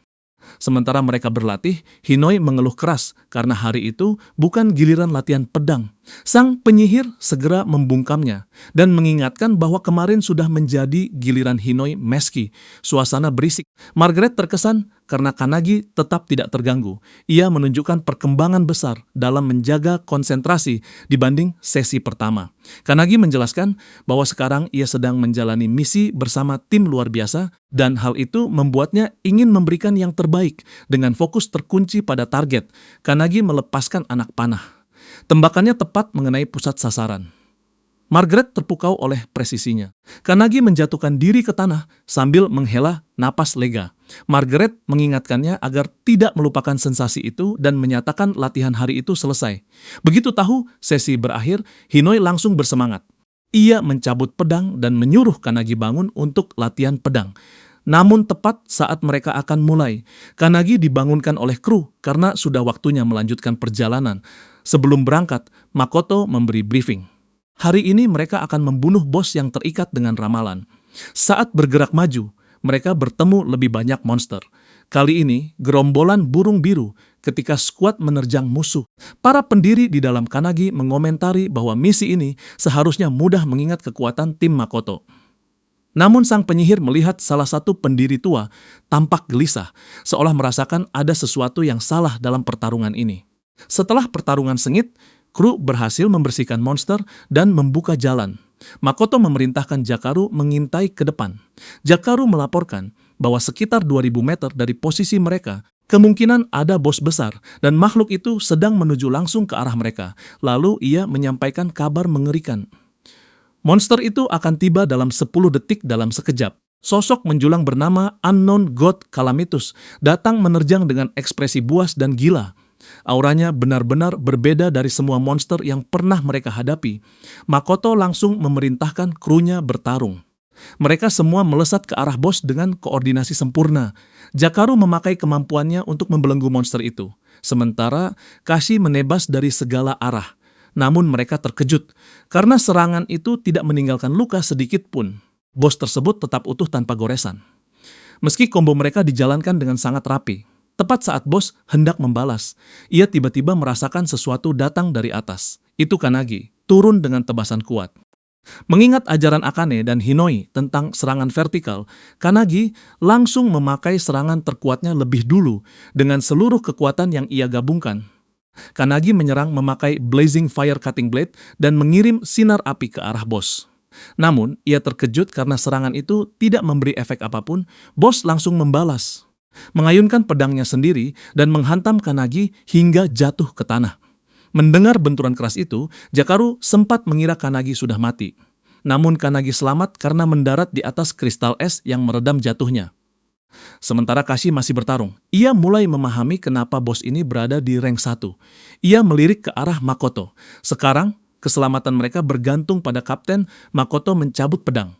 Speaker 1: Sementara mereka berlatih, Hinoi mengeluh keras karena hari itu bukan giliran latihan pedang. Sang penyihir segera membungkamnya dan mengingatkan bahwa kemarin sudah menjadi giliran Hinoi meski suasana berisik. Margaret terkesan karena Kanagi tetap tidak terganggu. Ia menunjukkan perkembangan besar dalam menjaga konsentrasi dibanding sesi pertama. Kanagi menjelaskan bahwa sekarang ia sedang menjalani misi bersama tim luar biasa dan hal itu membuatnya ingin memberikan yang terbaik. Dengan fokus terkunci pada target, Kanagi melepaskan anak panah. Tembakannya tepat mengenai pusat sasaran. Margaret terpukau oleh presisinya. Kanagi menjatuhkan diri ke tanah sambil menghela napas lega. Margaret mengingatkannya agar tidak melupakan sensasi itu dan menyatakan latihan hari itu selesai. Begitu tahu sesi berakhir, Hinoi langsung bersemangat. Ia mencabut pedang dan menyuruh Kanagi bangun untuk latihan pedang. Namun tepat saat mereka akan mulai, Kanagi dibangunkan oleh kru karena sudah waktunya melanjutkan perjalanan. Sebelum berangkat, Makoto memberi briefing. Hari ini mereka akan membunuh bos yang terikat dengan ramalan. Saat bergerak maju, mereka bertemu lebih banyak monster. Kali ini, gerombolan burung biru ketika skuad menerjang musuh. Para pendiri di dalam Kanagi mengomentari bahwa misi ini seharusnya mudah mengingat kekuatan tim Makoto. Namun sang penyihir melihat salah satu pendiri tua tampak gelisah, seolah merasakan ada sesuatu yang salah dalam pertarungan ini. Setelah pertarungan sengit, kru berhasil membersihkan monster dan membuka jalan. Makoto memerintahkan Jakaru mengintai ke depan. Jakaru melaporkan bahwa sekitar 2000 meter dari posisi mereka, kemungkinan ada bos besar dan makhluk itu sedang menuju langsung ke arah mereka. Lalu ia menyampaikan kabar mengerikan. Monster itu akan tiba dalam 10 detik dalam sekejap. Sosok menjulang bernama Unknown God Calamitus datang menerjang dengan ekspresi buas dan gila. Auranya benar-benar berbeda dari semua monster yang pernah mereka hadapi. Makoto langsung memerintahkan krunya bertarung. Mereka semua melesat ke arah bos dengan koordinasi sempurna. Jakaru memakai kemampuannya untuk membelenggu monster itu. Sementara Kashi menebas dari segala arah. Namun mereka terkejut, karena serangan itu tidak meninggalkan luka sedikit pun. Bos tersebut tetap utuh tanpa goresan. Meski combo mereka dijalankan dengan sangat rapi. Tepat saat bos hendak membalas, ia tiba-tiba merasakan sesuatu datang dari atas. Itu Kanagi, turun dengan tebasan kuat. Mengingat ajaran Akane dan Hinoi tentang serangan vertikal, Kanagi langsung memakai serangan terkuatnya lebih dulu dengan seluruh kekuatan yang ia gabungkan. Kanagi menyerang memakai Blazing Fire Cutting Blade dan mengirim sinar api ke arah bos. Namun, ia terkejut karena serangan itu tidak memberi efek apapun. Bos langsung membalas, mengayunkan pedangnya sendiri dan menghantam Kanagi hingga jatuh ke tanah. Mendengar benturan keras itu, Jakaru sempat mengira Kanagi sudah mati. Namun Kanagi selamat karena mendarat di atas kristal es yang meredam jatuhnya. Sementara Kashi masih bertarung, ia mulai memahami kenapa bos ini berada di rank 1. Ia melirik ke arah Makoto. Sekarang, keselamatan mereka bergantung pada Kapten. Makoto mencabut pedang.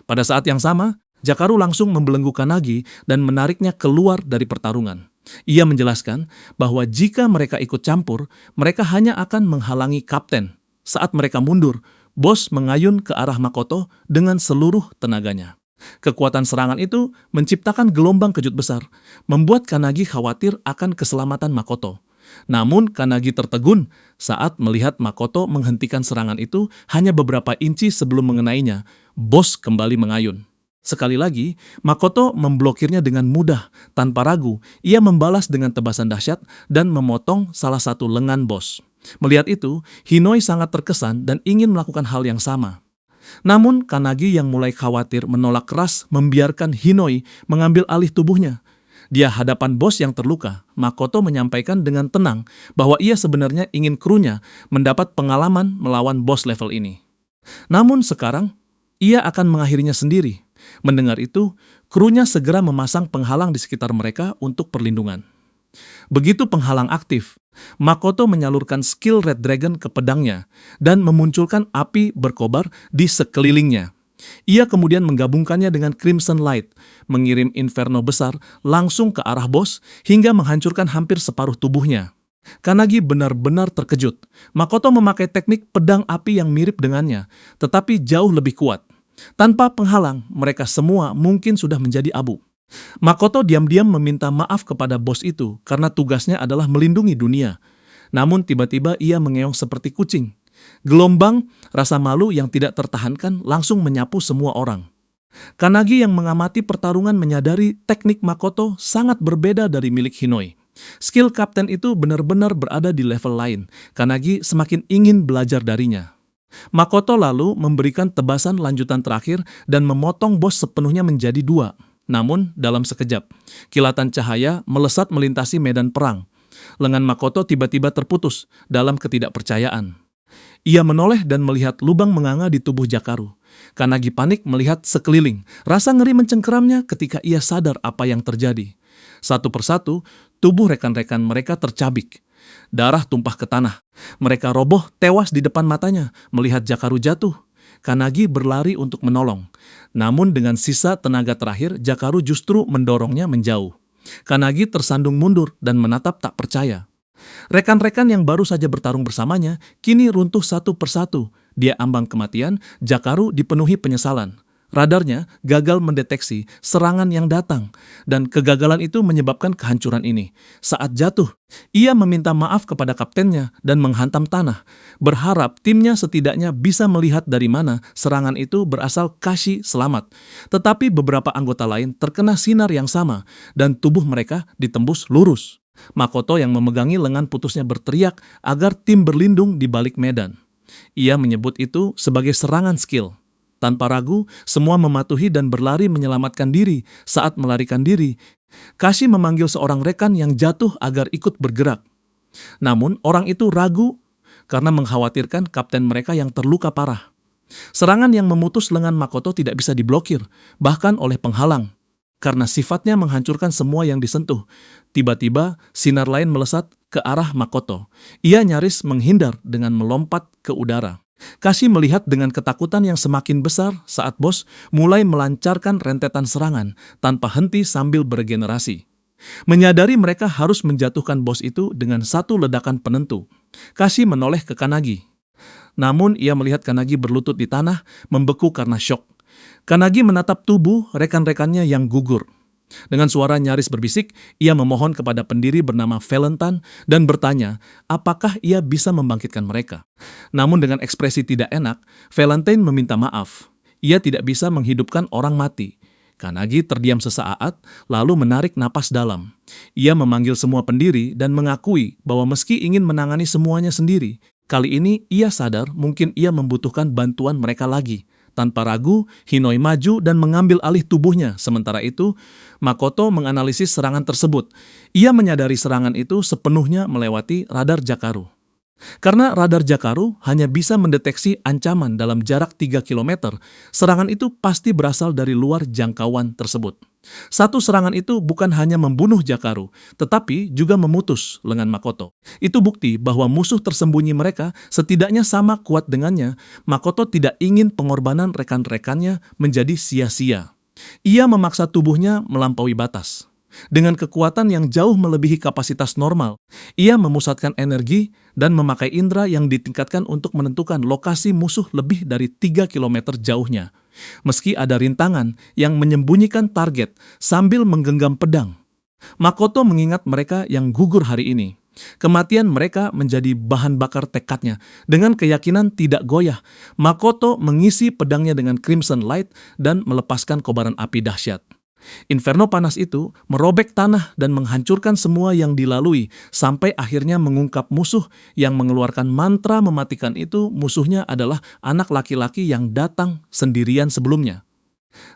Speaker 1: Pada saat yang sama, Jakaru langsung membelenggu Kanagi dan menariknya keluar dari pertarungan. Ia menjelaskan bahwa jika mereka ikut campur, mereka hanya akan menghalangi kapten. Saat mereka mundur, bos mengayun ke arah Makoto dengan seluruh tenaganya. Kekuatan serangan itu menciptakan gelombang kejut besar, membuat Kanagi khawatir akan keselamatan Makoto. Namun Kanagi tertegun saat melihat Makoto menghentikan serangan itu hanya beberapa inci sebelum mengenainya. Bos kembali mengayun. Sekali lagi, Makoto memblokirnya dengan mudah. Tanpa ragu, ia membalas dengan tebasan dahsyat dan memotong salah satu lengan bos. Melihat itu, Hinoi sangat terkesan dan ingin melakukan hal yang sama. Namun, Kanagi yang mulai khawatir menolak keras membiarkan Hinoi mengambil alih tubuhnya. Di hadapan bos yang terluka, Makoto menyampaikan dengan tenang bahwa ia sebenarnya ingin krunya mendapat pengalaman melawan bos level ini. Namun sekarang, ia akan mengakhirinya sendiri. Mendengar itu, krunya segera memasang penghalang di sekitar mereka untuk perlindungan. Begitu penghalang aktif, Makoto menyalurkan skill Red Dragon ke pedangnya dan memunculkan api berkobar di sekelilingnya. Ia kemudian menggabungkannya dengan Crimson Light, mengirim inferno besar langsung ke arah bos hingga menghancurkan hampir separuh tubuhnya. Kanagi benar-benar terkejut. Makoto memakai teknik pedang api yang mirip dengannya, tetapi jauh lebih kuat. Tanpa penghalang, mereka semua mungkin sudah menjadi abu. Makoto diam-diam meminta maaf kepada bos itu karena tugasnya adalah melindungi dunia. Namun tiba-tiba ia mengeong seperti kucing. Gelombang rasa malu yang tidak tertahankan langsung menyapu semua orang. Kanagi yang mengamati pertarungan menyadari teknik Makoto sangat berbeda dari milik Hinoi. Skill kapten itu benar-benar berada di level lain. Kanagi semakin ingin belajar darinya. Makoto lalu memberikan tebasan lanjutan terakhir dan memotong bos sepenuhnya menjadi dua. Namun, dalam sekejap, kilatan cahaya melesat melintasi medan perang. Lengan Makoto tiba-tiba terputus dalam ketidakpercayaan. Ia menoleh dan melihat lubang menganga di tubuh Jakaru. Kanagi panik melihat sekeliling. Rasa ngeri mencengkeramnya ketika ia sadar apa yang terjadi. Satu persatu, tubuh rekan-rekan mereka tercabik. Darah tumpah ke tanah. Mereka roboh tewas di depan matanya melihat Jakaru jatuh. Kanagi berlari untuk menolong. Namun dengan sisa tenaga terakhir, Jakaru justru mendorongnya menjauh. Kanagi tersandung mundur dan menatap tak percaya. Rekan-rekan yang baru saja bertarung bersamanya kini runtuh satu persatu. Dia ambang kematian, Jakaru dipenuhi penyesalan. Radarnya gagal mendeteksi serangan yang datang, dan kegagalan itu menyebabkan kehancuran ini. Saat jatuh, ia meminta maaf kepada kaptennya dan menghantam tanah, berharap timnya setidaknya bisa melihat dari mana serangan itu berasal. Kashi selamat. Tetapi beberapa anggota lain terkena sinar yang sama, dan tubuh mereka ditembus lurus. Makoto yang memegangi lengan putusnya berteriak agar tim berlindung di balik medan. Ia menyebut itu sebagai serangan skill. Tanpa ragu, semua mematuhi dan berlari menyelamatkan diri. Saat melarikan diri, Kashi memanggil seorang rekan yang jatuh agar ikut bergerak. Namun, orang itu ragu karena mengkhawatirkan kapten mereka yang terluka parah. Serangan yang memutus lengan Makoto tidak bisa diblokir, bahkan oleh penghalang. Karena sifatnya menghancurkan semua yang disentuh. Tiba-tiba, sinar lain melesat ke arah Makoto. Ia nyaris menghindar dengan melompat ke udara. Kashi melihat dengan ketakutan yang semakin besar saat bos mulai melancarkan rentetan serangan tanpa henti sambil beregenerasi. Menyadari mereka harus menjatuhkan bos itu dengan satu ledakan penentu, Kashi menoleh ke Kanagi. Namun ia melihat Kanagi berlutut di tanah, membeku karena syok. Kanagi menatap tubuh rekan-rekannya yang gugur. Dengan suara nyaris berbisik, ia memohon kepada pendiri bernama Valentine dan bertanya apakah ia bisa membangkitkan mereka. Namun dengan ekspresi tidak enak, Valentine meminta maaf. Ia tidak bisa menghidupkan orang mati. Kanagi terdiam sesaat, lalu menarik napas dalam. Ia memanggil semua pendiri dan mengakui bahwa meski ingin menangani semuanya sendiri, kali ini ia sadar mungkin ia membutuhkan bantuan mereka lagi. Tanpa ragu, Hinoi maju dan mengambil alih tubuhnya. Sementara itu, Makoto menganalisis serangan tersebut. Ia menyadari serangan itu sepenuhnya melewati radar Jakaru. Karena radar Jakaru hanya bisa mendeteksi ancaman dalam jarak 3 km, serangan itu pasti berasal dari luar jangkauan tersebut. Satu serangan itu bukan hanya membunuh Jakaru, tetapi juga memutus lengan Makoto. Itu bukti bahwa musuh tersembunyi mereka setidaknya sama kuat dengannya. Makoto tidak ingin pengorbanan rekan-rekannya menjadi sia-sia. Ia memaksa tubuhnya melampaui batas. Dengan kekuatan yang jauh melebihi kapasitas normal, ia memusatkan energi dan memakai indera yang ditingkatkan untuk menentukan lokasi musuh lebih dari 3 kilometer jauhnya. Meski ada rintangan yang menyembunyikan target sambil menggenggam pedang. Makoto mengingat mereka yang gugur hari ini. Kematian mereka menjadi bahan bakar tekadnya. Dengan keyakinan tidak goyah, Makoto mengisi pedangnya dengan Crimson Light dan melepaskan kobaran api dahsyat. Inferno panas itu merobek tanah dan menghancurkan semua yang dilalui, sampai akhirnya mengungkap musuh yang mengeluarkan mantra mematikan itu. Musuhnya adalah anak laki-laki yang datang sendirian sebelumnya.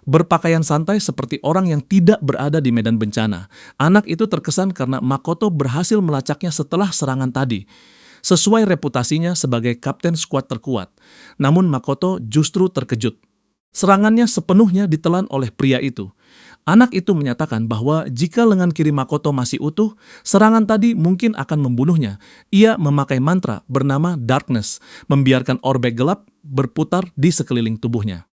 Speaker 1: Berpakaian santai seperti orang yang tidak berada di medan bencana. Anak itu terkesan karena Makoto berhasil melacaknya setelah serangan tadi, sesuai reputasinya sebagai kapten skuad terkuat. Namun Makoto justru terkejut. Serangannya sepenuhnya ditelan oleh pria itu. Anak itu menyatakan bahwa jika lengan kiri Makoto masih utuh, serangan tadi mungkin akan membunuhnya. Ia memakai mantra bernama Darkness, membiarkan orbe gelap berputar di sekeliling tubuhnya.